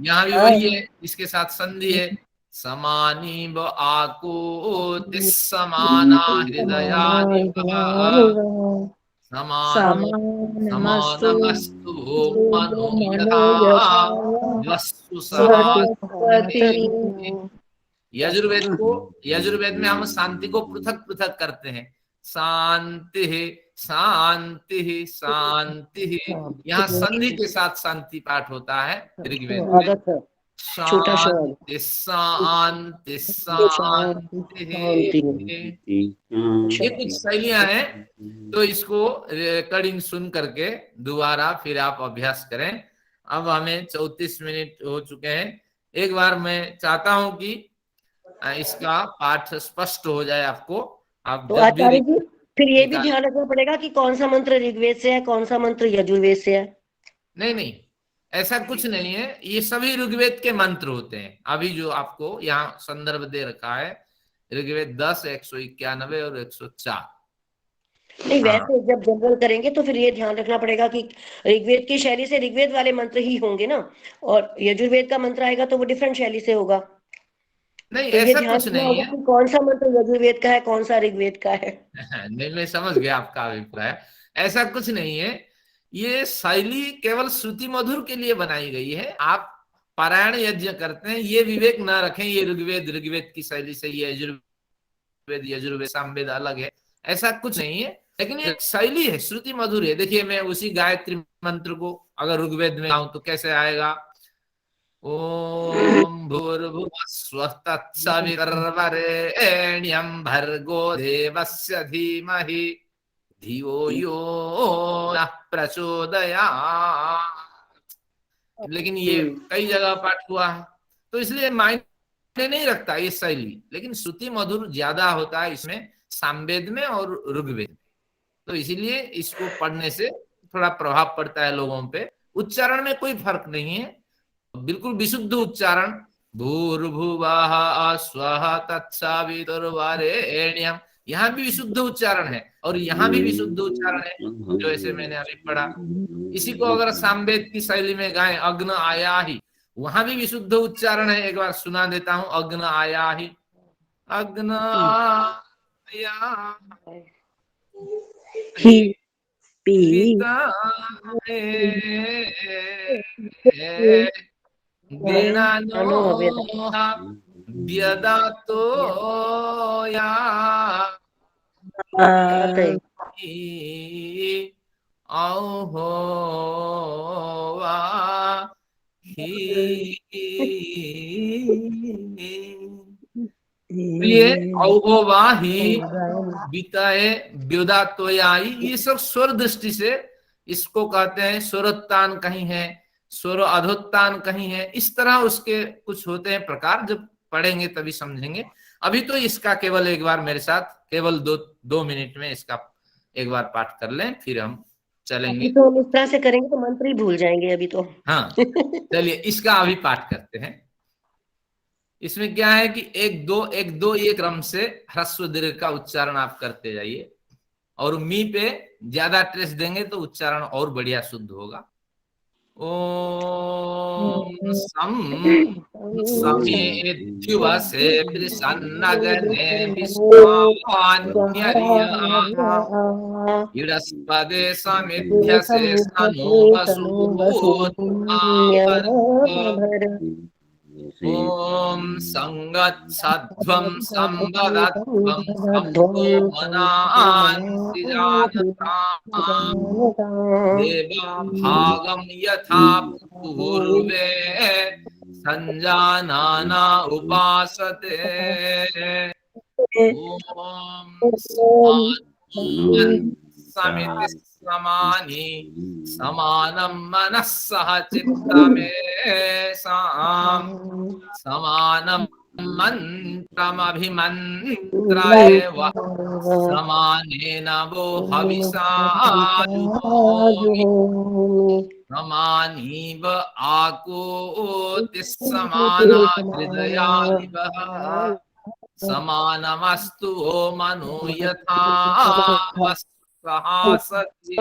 यहाँ भी वही है, इसके साथ संधि है। समानी व आकूति समाना हृदयानि समानमस्तु मनो यथा वस्तु सहस्रति। यजुर्वेद में हम शांति को पृथक पृथक करते हैं। शांति शांति शांति, यहाँ संधि के साथ शांति पाठ होता है ऋग्वेद में। शांति शांति शांति। ये कुछ शैलियां हैं, तो इसको रिकॉर्डिंग सुन करके दोबारा फिर आप अभ्यास करें। अब हमें 34 मिनट हो चुके हैं। एक बार मैं चाहता हूं कि इसका पाठ स्पष्ट हो जाए आपको। आप तो जब आचार्य भी जी फिर ये भी ध्यान रखना पड़ेगा कि कौन सा मंत्र ऋग्वेद से है, कौन सा मंत्र यजुर्वेद से है। नहीं, ऐसा कुछ नहीं है, ये सभी ऋग्वेद के मंत्र होते हैं। अभी जो आपको यहाँ संदर्भ दे रखा है ऋग्वेद 10, 191 और 104। नहीं, वैसे जब जनरल करेंगे तो फिर ये ध्यान रखना पड़ेगा कि ऋग्वेद की शैली से ऋग्वेद वाले मंत्र ही होंगे ना, और यजुर्वेद का मंत्र आएगा तो वो डिफरेंट शैली से होगा। नहीं, तो ये ऐसा ध्यान कुछ रखना नहीं होगा है। कि कौन सा मंत्र यजुर्वेद का है, कौन सा ऋग्वेद का है। नहीं, मैं समझ गया आपका अभिप्राय। ऐसा कुछ नहीं है, ये शैली केवल श्रुति मधुर के लिए बनाई गई है। आप पारायण यज्ञ करते हैं, ये विवेक न रखें ये ऋग्वेद की शैली से, ये यजुर्वेद सामवेद अलग है, ऐसा कुछ नहीं है। लेकिन ये शैली है, श्रुति मधुर है। देखिए, मैं उसी गायत्री मंत्र को अगर ऋग्वेद में गाऊं तो कैसे आएगा। ओम भूर्भुवः स्वः तत्सवितुर्वरेण्यं भर्गो देवस्य धीमहि धियो यो नः प्रचोदयात्। लेकिन ये कई जगह पाठ हुआ है, तो इसलिए मायने नहीं रखता ये शैली। लेकिन श्रुति मधुर ज्यादा होता है इसमें, सामवेद में और ऋग्वेद में। तो इसीलिए इसको पढ़ने से थोड़ा प्रभाव पड़ता है लोगों पे। उच्चारण में कोई फर्क नहीं है, बिल्कुल विशुद्ध उच्चारण। भूर्भुवः स्वः तत्सवितुर्वरेण्यं, यहाँ भी विशुद्ध उच्चारण है और यहाँ भी विशुद्ध उच्चारण है, जो ऐसे मैंने अभी पढ़ा। इसी को अगर सामवेद की शैली में गाएं, अग्न आया ही, वहां भी विशुद्ध उच्चारण है। एक बार सुना देता हूं, अग्न आया ही, अग्न आया ही गीणानो व्यदातो या औहो वा ही। ये औहो वा ही बीताए व्युदातोयाई, ये सब स्वर दृष्टि से इसको कहते हैं। स्वरोत्तान कहीं है, स्वर अधोत्तान कहीं है, इस तरह उसके कुछ होते हैं प्रकार। जब पढ़ेंगे तभी समझेंगे। अभी तो इसका केवल एक बार मेरे साथ केवल दो मिनट में इसका एक बार पाठ कर लें, फिर हम चलेंगे। तो हम इस तरह से करेंगे तो मंत्र ही भूल जाएंगे अभी तो। हाँ, चलिए इसका अभी पाठ करते हैं। इसमें क्या है कि 1 2 1 2 ये क्रम से ह्रस्व दीर्घ का उच्चारण आप करते जाइए, और मी पे ज्यादा ट्रेस देंगे तो उच्चारण और बढ़िया शुद्ध होगा। ओम सम समेद्युवसे प्रसन्नगने विश्वान्यर्यः इडस्पदे समेध्यसे सनो वसुभूत्। ओम संगत्सध्वं संवदध्वं संभो मनांसि जानताम् देवा भागं यथा पूर्वे संजानाना उपासते। ओम समिति समानि समानं मनः सह चित्तमेषाम् समानं अभिमन्त्राय व समानेन वो हविषा जुहोमि समानीव आकोति समाना हृदयानिव समानमस्तु वो मनु यथा सहासति।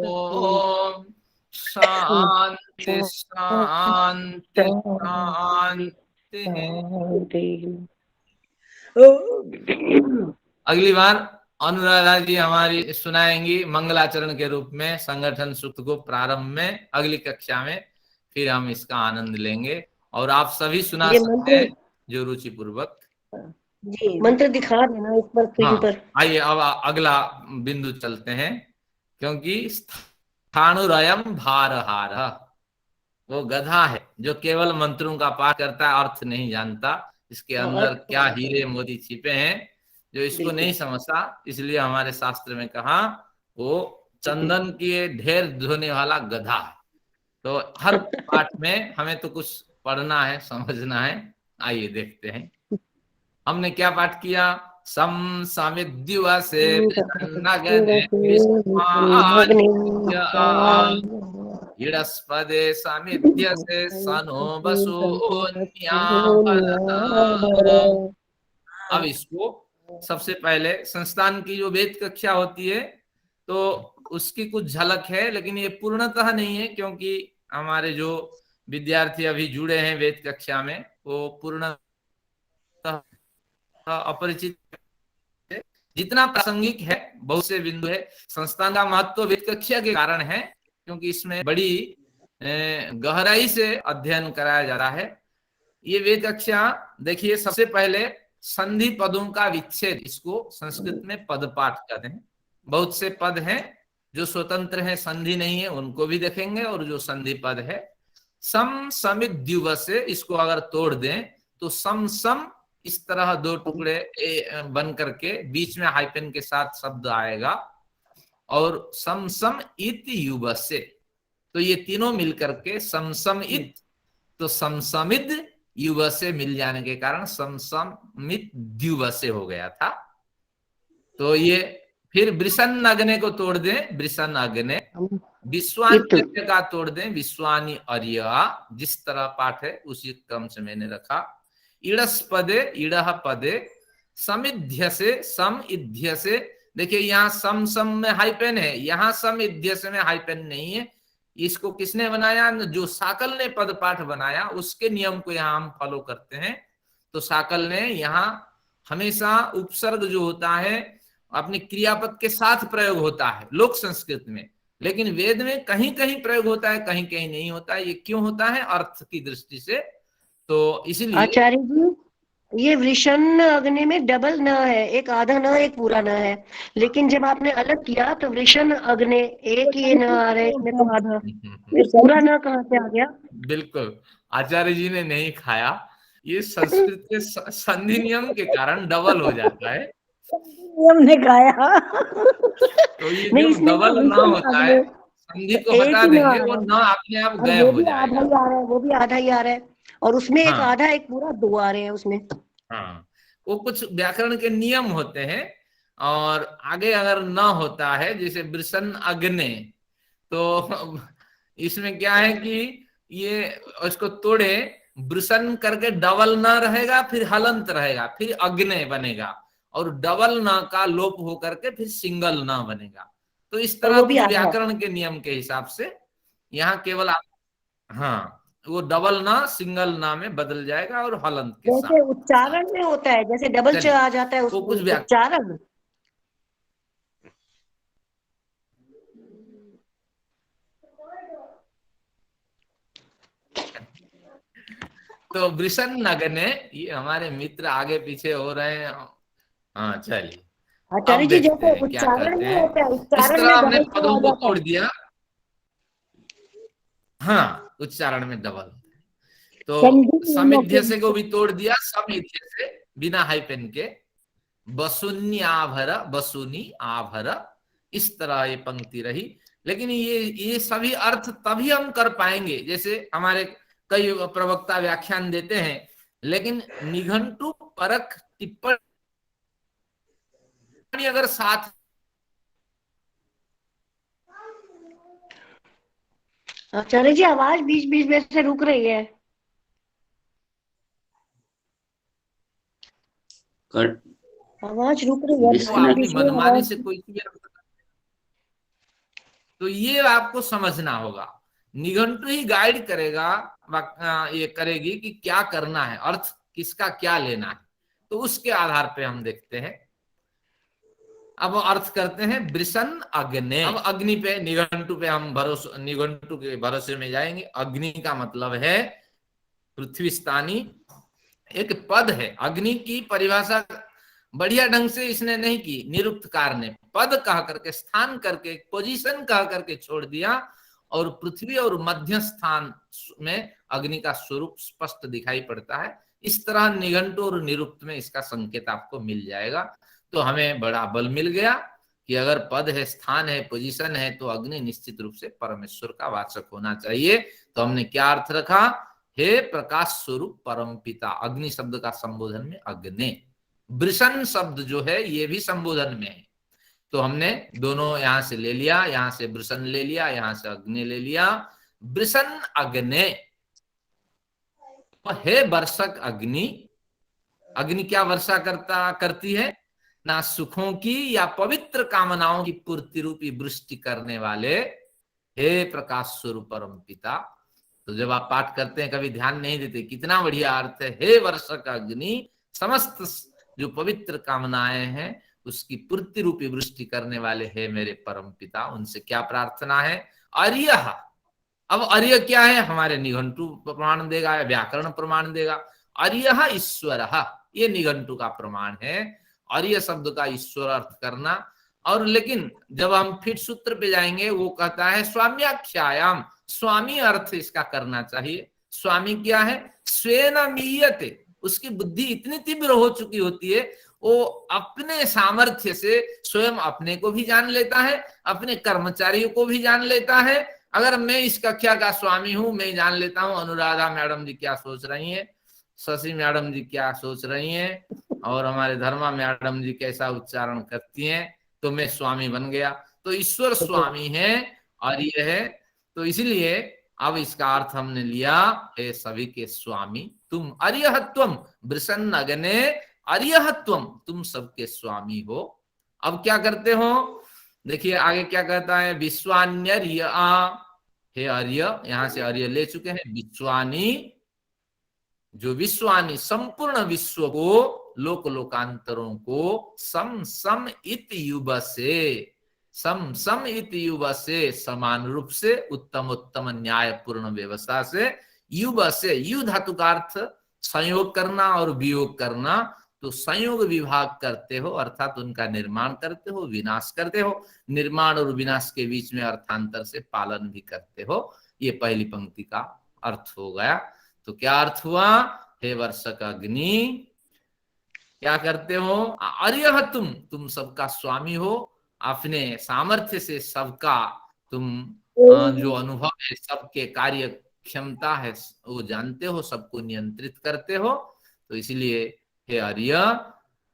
ओम शांति शांति शांति। अगली बार अनुराधा जी हमारी सुनाएंगी मंगलाचरण के रूप में संगठन सूत्र को प्रारंभ में। अगली कक्षा में फिर हम इसका आनंद लेंगे और आप सभी सुना सकते हैं जो रुचि पूर्वक। जी मंत्र दिखा देना इस पर स्क्रीन पर। आइए अब अगला बिंदु चलते हैं, क्योंकि स्थाणुरयम भारहार, वो गधा है जो केवल मंत्रों का पाठ करता है, अर्थ नहीं जानता इसके अंदर क्या हीरे मोती छिपे हैं, जो इसको नहीं समझता। इसलिए हमारे शास्त्र में कहा वो चंदन के ढेर धोने वाला गधा है। तो हर पाठ में हमें तो कुछ पढ़ना है, समझना है। आइए देखते हैं हमने क्या पाठ किया। सम समिद्युवा से इडस्पदे समिद्य से सनो बसो। अब इसको सबसे पहले संस्थान की जो वेद कक्षा होती है तो उसकी कुछ झलक है, लेकिन ये पूर्णतः नहीं है, क्योंकि हमारे जो विद्यार्थी अभी जुड़े हैं वेद कक्षा में वो पूर्णतः अपरिचित है। जितना प्रासंगिक है बहुत से बिंदु है। संस्थान का महत्व वेद कक्षा के कारण है, क्योंकि इसमें बड़ी गहराई से अध्ययन कराया जा रहा है। ये वेद कक्षा देखिए, सबसे पहले संधि पदों का विच्छेद, इसको संस्कृत में पद पाठ कहते हैं। बहुत से पद हैं जो स्वतंत्र हैं, संधि नहीं है, उनको भी देखेंगे। और जो संधि पद है सम समित द्युव से, इसको अगर तोड़ दें तो सम सम इस तरह दो टुकड़े बन करके बीच में हाइफन के साथ शब्द आएगा। और सम सम इत युव से, तो ये तीनों मिलकर के समसम इत, तो समसमिद युव से मिल जाने के कारण समसमित द्युव से हो गया था। तो ये फिर वृषण अग्ने को तोड़ दें, वृषण अग्ने। विश्वानी का तोड़ दें, विश्वानी अर्य। जिस तरह पाठ है उसी क्रम से मैंने रखा। इड़स पदे, इड़ह पदे। समिध्य से, सम इध्य से। देखिए यहाँ सम सम में हाइपेन है, यहाँ सम इध्य से में हाइपेन नहीं है। इसको किसने बनाया? जो साकल ने पद पाठ बनाया, उसके नियम को यहाँ हम फॉलो करते हैं। तो साकल ने यहाँ हमेशा उपसर्ग जो होता है अपने क्रियापद के साथ प्रयोग होता है लोक संस्कृत में, लेकिन वेद में कहीं कहीं प्रयोग होता है, कहीं कहीं नहीं होता है। ये क्यों होता है? अर्थ की दृष्टि से। तो इसीलिए आचार्य जी, ये वृषण अग्नि में डबल न है, एक आधा न, एक पूरा न है। लेकिन जब आपने अलग किया तो वृषण अग्नि एक ही न आ रहे, इसमें तो आधा, पूरा न कहाँ से आ गया? बिल्कुल आचार्य जी ने नहीं खाया। ये संस्कृत के संधि नियम के कारण डबल हो जाता है। हमने खाया। तो ये जो डबल ना होता है, संधि को हटा देंगे, वो ना अपने आप गायब हो जाएगा। वो भी आधा ही आ रहा है, और उसमें एक आधा, एक पूरा, दो आ रहे हैं उसमें। हाँ, वो कुछ व्याकरण के नियम होते हैं। और आगे अगर न होता है, जैसे वृषण अग्ने, तो इसमें क्या है कि ये इसको तोड़े, वृषण करके डबल न रहेगा, फिर हलंत रहेगा, फिर अग्ने बनेगा, और डबल न का लोप होकर के फिर सिंगल न बनेगा। तो इस तरह व्याकरण के नियम के हिसाब से यहाँ केवल वो डबल ना सिंगल ना में बदल जाएगा और हलंत के साथ। जैसे उच्चारण में होता है, जैसे डबल च आ जाता है उसको, कुछ उच्चारण। तो वृषण अग्ने, ये हमारे मित्र आगे पीछे हो रहे हैं। हाँ चलिए, आचार्य जी जैसे उच्चारण में होता है, उच्चारण में हमने पदों को तोड़ दिया। हाँ, उच्चारण में डबल। तो समिध्य से को भी तोड़ दिया, समिध्य से बिना हाइपेन के। बसुन्नी आभर, बसुनी आभर, इस तरह ये पंक्ति रही। लेकिन ये सभी अर्थ तभी हम कर पाएंगे, जैसे हमारे कई प्रवक्ता व्याख्यान देते हैं, लेकिन निघंटु परक टिप्पणी अगर साथ आचार्य जी आवाज बीच बीच में से रुक रही है। आवाज रुक रही है तो अपनी बीच में मनमानी से कोई तो ये आपको समझना होगा। निघंटु ही गाइड करेगा, ये करेगी कि क्या करना है, अर्थ किसका क्या लेना है। तो उसके आधार पे हम देखते हैं। अब अर्थ करते हैं वृषण अग्नि। अब अग्नि पे निघंटु पे हम भरोसे, निघंटु के भरोसे में जाएंगे। अग्नि का मतलब है पृथ्वी स्थानी, एक पद है। अग्नि की परिभाषा बढ़िया ढंग से इसने नहीं की, निरुक्तकार ने पद कह करके, स्थान करके, पोजीशन कह करके छोड़ दिया, और पृथ्वी और मध्य स्थान में अग्नि का स्वरूप स्पष्ट दिखाई पड़ता है। इस तरह निघंटु और निरुक्त में इसका संकेत आपको मिल जाएगा। तो हमें बड़ा बल मिल गया कि अगर पद है, स्थान है, पोजीशन है, तो अग्नि निश्चित रूप से परमेश्वर का वाचक होना चाहिए। तो हमने क्या अर्थ रखा? हे प्रकाश स्वरूप परम पिता। अग्नि शब्द का संबोधन में अग्नि, वृषण शब्द जो है ये भी संबोधन में है। तो हमने दोनों यहां से ले लिया, यहां से वृषण ले लिया, यहां से अग्नि ले लिया। वृषण अग्नि, हे वर्षक अग्नि। अग्नि क्या वर्षा करती है? ना सुखों की या पवित्र कामनाओं की पूर्ति रूपी वृष्टि करने वाले हे प्रकाश स्वरूप परम पिता। तो जब आप पाठ करते हैं कभी ध्यान नहीं देते, कितना बढ़िया अर्थ है। हे वर्षक अग्नि, समस्त जो पवित्र कामनाएं हैं उसकी पूर्ति रूपी वृष्टि करने वाले है मेरे परम पिता। उनसे क्या प्रार्थना है? अर्य। अब अर्य क्या है? हमारे निघंटु प्रमाण देगा या व्याकरण प्रमाण देगा। अर्य ईश्वर, ये निघंटु का प्रमाण है। अर्य शब्द का ईश्वर अर्थ करना। और लेकिन जब हम फिर सूत्र पे जाएंगे, वो कहता है स्वाम्याख्यायाम, स्वामी अर्थ इसका करना चाहिए। स्वामी क्या है? स्वेन मीयते, उसकी बुद्धि इतनी तीव्र हो चुकी होती है, वो अपने सामर्थ्य से स्वयं अपने को भी जान लेता है, अपने कर्मचारियों को भी जान लेता है। अगर मैं इस कक्षा का स्वामी हूं, मैं जान लेता हूं अनुराधा मैडम जी क्या सोच रही हैं, शशि मैडम जी क्या सोच रही हैं, और हमारे धर्मा मैडम जी कैसा उच्चारण करती हैं, तो मैं स्वामी बन गया। तो ईश्वर स्वामी है और ये है। तो इसलिए अब इसका अर्थ हमने लिया, हे सभी के स्वामी तुम, अर्यहत्वम वृषण अग्ने अर्यहत्वम, तुम सबके स्वामी हो। अब क्या करते हो? देखिए आगे क्या कहता है? विश्वान्यर्य, हे अर्य, यहां से अर्य ले चुके हैं। विश्वानी, जो विश्वानी संपूर्ण विश्व को, लोक लोकांतरों को, सम सम इत युव से, सम सम इत युव से, समान रूप से, उत्तम उत्तम न्यायपूर्ण व्यवस्था से, युव से, यु धातु का अर्थ संयोग करना और वियोग करना। तो संयोग विभाग करते हो, अर्थात उनका निर्माण करते हो, विनाश करते हो। निर्माण और विनाश के बीच में अर्थांतर से पालन भी करते हो। ये पहली पंक्ति का अर्थ हो गया। तो क्या अर्थ हुआ? हे वर्षक अग्नि, क्या करते हो? अर्य तुम सबका स्वामी हो। अपने सामर्थ्य से सबका तुम जो अनुभव है, सबके कार्य क्षमता है, वो जानते हो, सबको नियंत्रित करते हो। तो इसलिए हे अर्य,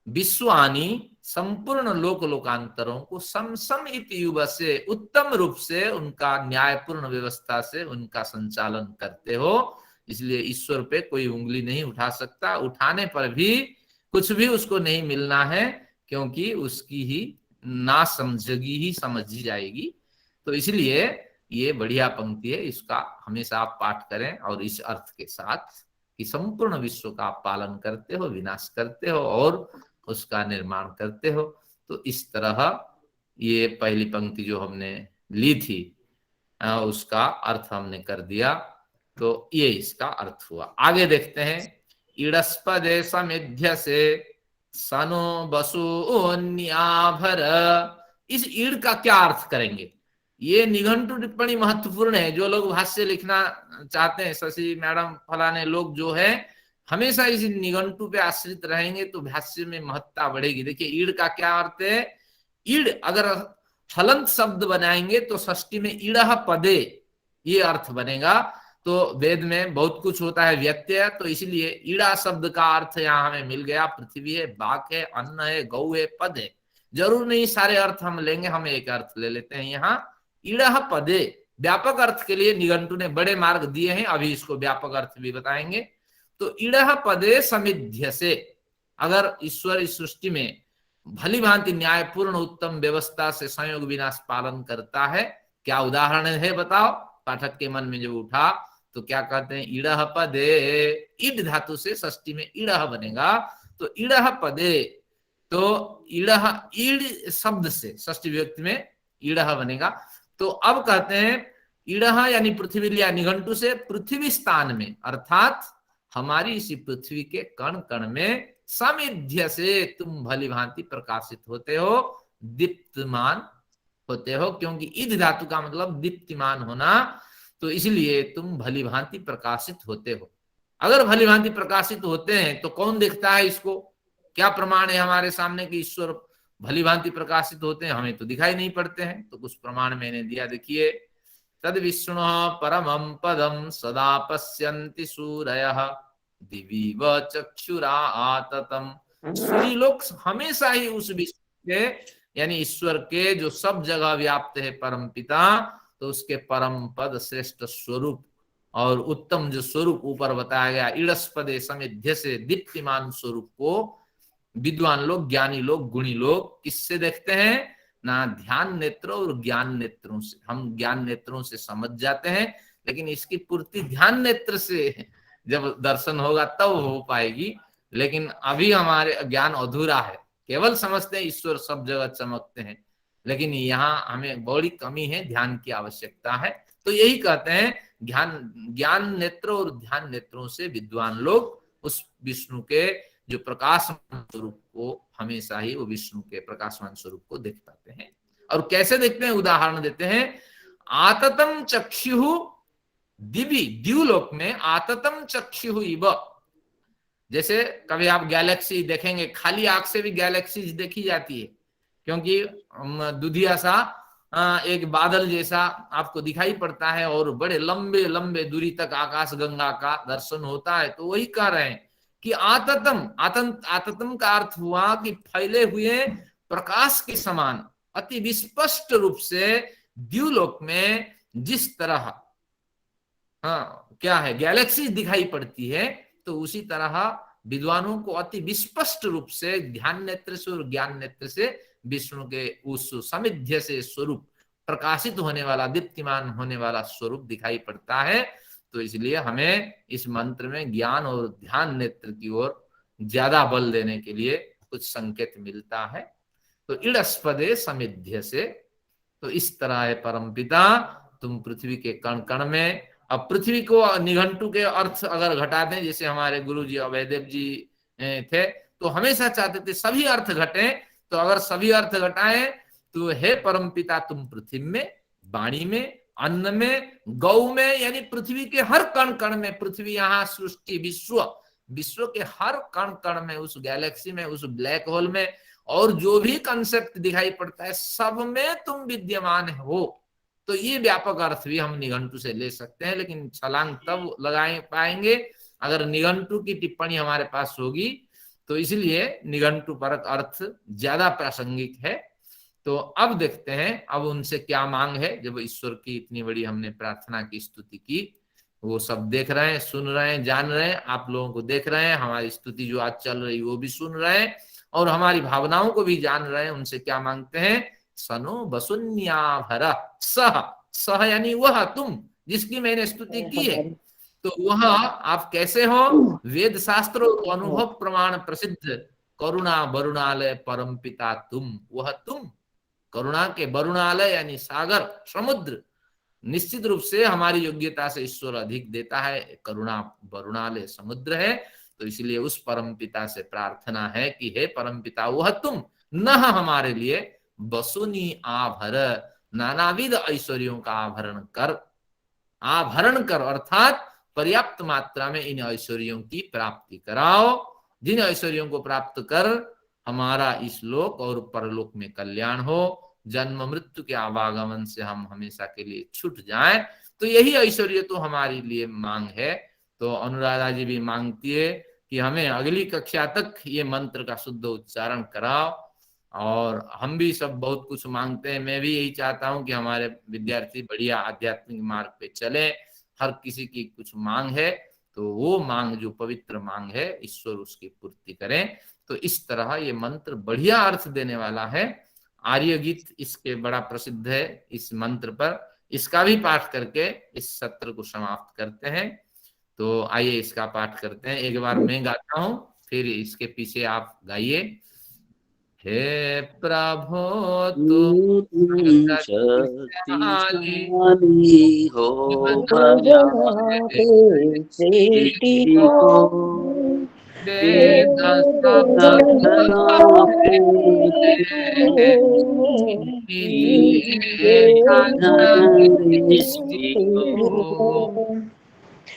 विश्वानी, संपूर्ण लोक लोकांतरों को सम सम इत युव से, उत्तम रूप से, उनका न्यायपूर्ण व्यवस्था से उनका संचालन करते हो। इसलिए ईश्वर पे कोई उंगली नहीं उठा सकता। उठाने पर भी कुछ भी उसको नहीं मिलना है, क्योंकि उसकी ही ना समझगी ही समझी जाएगी। तो इसलिए ये बढ़िया पंक्ति है, इसका हमेशा आप पाठ करें और इस अर्थ के साथ कि संपूर्ण विश्व का आप पालन करते हो, विनाश करते हो और उसका निर्माण करते हो। तो इस तरह ये पहली पंक्ति जो हमने ली थी उसका अर्थ हमने कर दिया। तो ये इसका अर्थ हुआ। आगे देखते हैं। इडस्पदे समेध्य से सनो बसुन्याभर, इस ईड़ का क्या अर्थ करेंगे? ये निघंटु टिप्पणी महत्वपूर्ण है। जो लोग भाष्य लिखना चाहते हैं, शशि मैडम फलाने लोग जो है, हमेशा इस निघंटु पे आश्रित रहेंगे तो भाष्य में महत्ता बढ़ेगी। देखिए ईड़ का क्या अर्थ है? ईड़ अगर हलंत शब्द बनाएंगे तो षष्ठी में ईड़ पदे, ये अर्थ बनेगा। तो वेद में बहुत कुछ होता है व्यत्यय, तो इसलिए ईड़ा शब्द का अर्थ यहाँ हमें मिल गया। पृथ्वी है, बाक है, अन्न है, गौ है, पद है। जरूर नहीं सारे अर्थ हम लेंगे, हम एक अर्थ ले लेते हैं यहाँ। ईड़ा पदे व्यापक अर्थ के लिए निघंटु ने बड़े मार्ग दिए हैं, अभी इसको व्यापक अर्थ भी बताएंगे। तो ईड़ा पदे समिध्य से, अगर ईश्वर इस सृष्टि में भली भांति न्यायपूर्ण उत्तम व्यवस्था से संयोग विनाश पालन करता है, क्या उदाहरण है बताओ? पाठक के मन में जो उठा तो क्या कहते हैं? ईड़ा पदे, ईड धातु से षष्ठी में ईड़ा बनेगा, तो ईड़ा पदे, तो ईड़ा ईड शब्द से षष्ठी विभक्ति में ईड़ा बनेगा। तो अब कहते हैं ईड़ा यानी पृथ्वी लिया निघंटु से, पृथ्वी स्थान में, अर्थात हमारी इसी पृथ्वी के कण कण में सामिध्य से तुम भली भांति प्रकाशित होते हो, दीप्तमान होते हो, क्योंकि ईद धातु का मतलब दीप्तिमान होना, तो इसलिए तुम भली भांति प्रकाशित होते हो। अगर भली भांति प्रकाशित होते हैं तो कौन देखता है इसको? क्या प्रमाण है हमारे सामने कि ईश्वर भली भांति प्रकाशित होते हैं? हमें तो दिखाई नहीं पड़ते हैं। तो कुछ प्रमाण मैंने दिया, देखिए। तद विष्णु परमं पदम सदा पश्यन्ति सूरयः दिवीव चक्षुरा आततम। सूर्य लोग हमेशा ही उस विष्णु के यानी ईश्वर के जो सब जगह व्याप्त है परम पिता, तो उसके परम पद श्रेष्ठ स्वरूप और उत्तम जो स्वरूप ऊपर बताया गया ईड़स्पदे समिध्य से दीप्तिमान स्वरूप को विद्वान लोग, ज्ञानी लोग, गुणी लोग किससे देखते हैं? ना ध्यान नेत्र और ज्ञान नेत्रों से। हम ज्ञान नेत्रों से समझ जाते हैं, लेकिन इसकी पूर्ति ध्यान नेत्र से जब दर्शन होगा तब हो पाएगी। लेकिन अभी हमारे ज्ञान अधूरा है, केवल समझते हैं ईश्वर सब जगह चमकते हैं, लेकिन यहाँ हमें बड़ी कमी है, ध्यान की आवश्यकता है। तो यही कहते हैं ज्ञान नेत्र और ध्यान नेत्रों से विद्वान लोग उस विष्णु के जो प्रकाशमान स्वरूप को हमेशा ही वो विष्णु के प्रकाशमान स्वरूप को देख पाते हैं। और कैसे देखते हैं? उदाहरण देते हैं। आततम चक्षु दिव्य, द्युलोक में आततम चक्षु इव, जैसे कभी आप गैलेक्सी देखेंगे, खाली आंख से भी गैलेक्सी देखी जाती है, क्योंकि दुधिया सा एक बादल जैसा आपको दिखाई पड़ता है और बड़े लंबे लंबे दूरी तक आकाश गंगा का दर्शन होता है। तो वही कह रहे हैं कि आततम का अर्थ हुआ कि फैले हुए प्रकाश के समान अति विस्पष्ट रूप से द्युलोक में जिस तरह क्या है गैलेक्सी दिखाई पड़ती है, तो उसी तरह विद्वानों को अति विस्पष्ट रूप से ध्यान नेत्र से और ज्ञान नेत्र से विष्णु के उस समिध्य से स्वरूप प्रकाशित होने वाला, दीप्तिमान होने वाला स्वरूप दिखाई पड़ता है। तो इसलिए हमें इस मंत्र में ज्ञान और ध्यान नेत्र की ओर ज्यादा बल देने के लिए कुछ संकेत मिलता है। तो इड़स्पदे समिध्य से, तो इस तरह है परमपिता तुम पृथ्वी के कण कण में। अब पृथ्वी को निघंटु के अर्थ अगर घटा दें, जैसे हमारे गुरु जी अभयदेव जी थे, तो हमेशा चाहते थे सभी अर्थ घटे। तो अगर सभी अर्थ घटाएं तो हे परमपिता तुम पृथ्वी में, वाणी में, अन्न में, गौ में, यानी पृथ्वी के हर कण कण में, पृथ्वी यहाँ सृष्टि विश्व के हर कण कण में, उस गैलेक्सी में, उस ब्लैक होल में, और जो भी कंसेप्ट दिखाई पड़ता है सब में तुम विद्यमान हो। तो ये व्यापक अर्थ भी हम निघंटु से ले सकते हैं, लेकिन छलांग तब लगाए पाएंगे अगर निघंटु की टिप्पणी हमारे पास होगी। तो इसलिए निघंटु परक अर्थ ज्यादा प्रासंगिक है। तो अब देखते हैं अब उनसे क्या मांग है। जब ईश्वर की इतनी बड़ी हमने प्रार्थना की, स्तुति की, वो सब देख रहे हैं, सुन रहे हैं, जान रहे हैं, आप लोगों को देख रहे हैं, हमारी स्तुति जो आज चल रही वो भी सुन रहे हैं और हमारी भावनाओं को भी जान रहे हैं। उनसे क्या मांगते हैं? सनो बसुन्याभर सह यानी वह तुम जिसकी मैंने स्तुति की है, तो वह आप कैसे हो? वेद शास्त्र अनुभव प्रमाण प्रसिद्ध करुणा वरुणालय परम पिता तुम, वह तुम करुणा के वरुणालय यानी सागर, समुद्र। निश्चित रूप से हमारी योग्यता से ईश्वर अधिक देता है, करुणा वरुणालय समुद्र है। तो इसलिए उस परम पिता से प्रार्थना है कि हे परम पिता वह तुम न हमारे लिए बसुनी आभर, नानाविध ऐश्वर्यों का आभरण कर अर्थात पर्याप्त मात्रा में इन ऐश्वर्यों की प्राप्ति कराओ, जिन ऐश्वर्यों को प्राप्त कर हमारा इस लोक और परलोक में कल्याण हो। जन्म मृत्यु के आवागमन से हम हमेशा के लिए छूट जाएं। तो यही ऐश्वर्य तो हमारे लिए मांग है। तो अनुराधा जी भी मांगती है कि हमें अगली कक्षा तक ये मंत्र का शुद्ध उच्चारण कराओ, और हम भी सब बहुत कुछ मांगते हैं। मैं भी यही चाहता हूँ कि हमारे विद्यार्थी बढ़िया आध्यात्मिक मार्ग पे चले। हर किसी की कुछ मांग है, तो वो मांग जो पवित्र मांग है ईश्वर उसकी पूर्ति करें। तो इस तरह ये मंत्र बढ़िया अर्थ देने वाला है। आर्य गीत इसके बड़ा प्रसिद्ध है इस मंत्र पर। इसका भी पाठ करके इस सत्र को समाप्त करते हैं। तो आइए इसका पाठ करते हैं। एक बार मैं गाता हूँ, फिर इसके पीछे आप गाइए। हे प्रभो तुम शक्तिशाली हो सृष्टि को वेद सब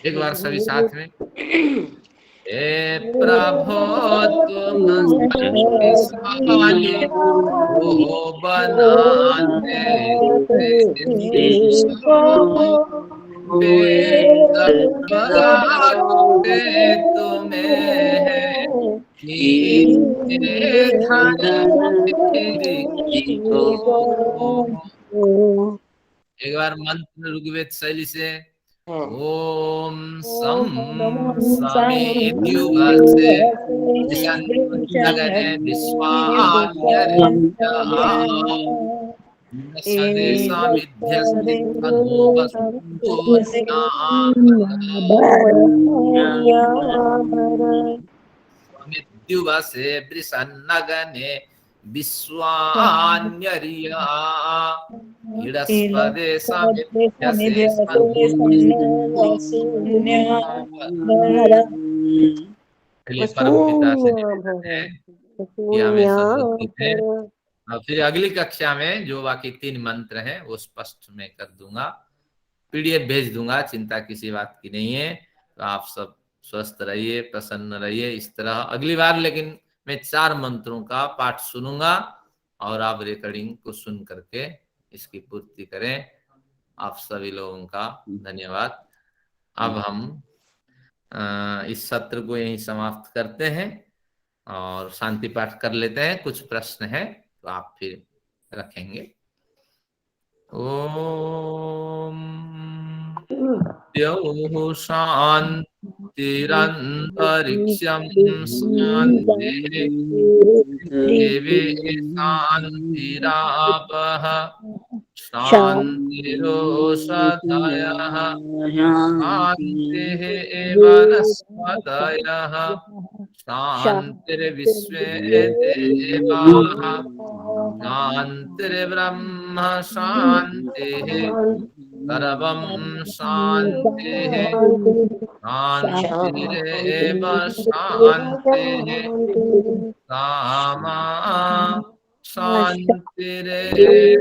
एक बार सभी साथ में। हे प्रभो तुम शक्तिशाली हो बनाते वेद बनाते तुम्हें एक बार मंत्र ऋग्वेद शैली से। ओम सम समेद्युवसे विसन्नगने विश्वान्यर्यः समेद्युवसे वृषन्नगने विश्वान्यर्यः इडस्पदे समिध्यसे पहले परम पिता से कि हमें सद्बुद्धि दे। और फिर अगली कक्षा में जो बाकी 3 मंत्र हैं वो स्पष्ट मैं कर दूंगा, PDF भेज दूंगा, चिंता किसी बात की नहीं है। तो आप सब स्वस्थ रहिए, प्रसन्न रहिए इस तरह। अगली बार लेकिन मैं 4 मंत्रों का पाठ सुनूंगा और आप रिकॉर्डिंग को सुन करके इसकी पूर्ति करें। आप सभी लोगों का धन्यवाद। अब हम इस सत्र को यहीं समाप्त करते हैं और शांति पाठ कर लेते हैं। कुछ प्रश्न है तो आप फिर रखेंगे। ओम द्यौः शान्तिरन्तरिक्षं शान्तिः दिवि शान्तिरापः शान्तिरोषधयः शान्तिः वनस्पतयः शान्तिर्विश्वे देवाः शान्तिर्ब्रह्म शान्तिः सर्वं शान्तिः शान्तिरेव शान्तिः सामा शान्तिरेव।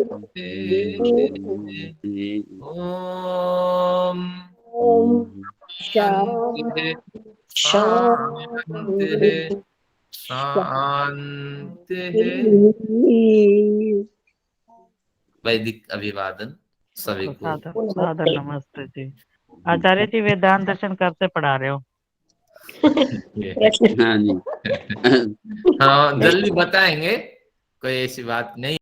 ओम शान्तिः शान्तिः शान्तिः। वैदिक अभिवादन सभी को। सादर नमस्ते जी। आचार्य जी वेदांत दर्शन कब से पढ़ा रहे हो? हाँ जी हाँ जल्दी बताएंगे, कोई ऐसी बात नहीं।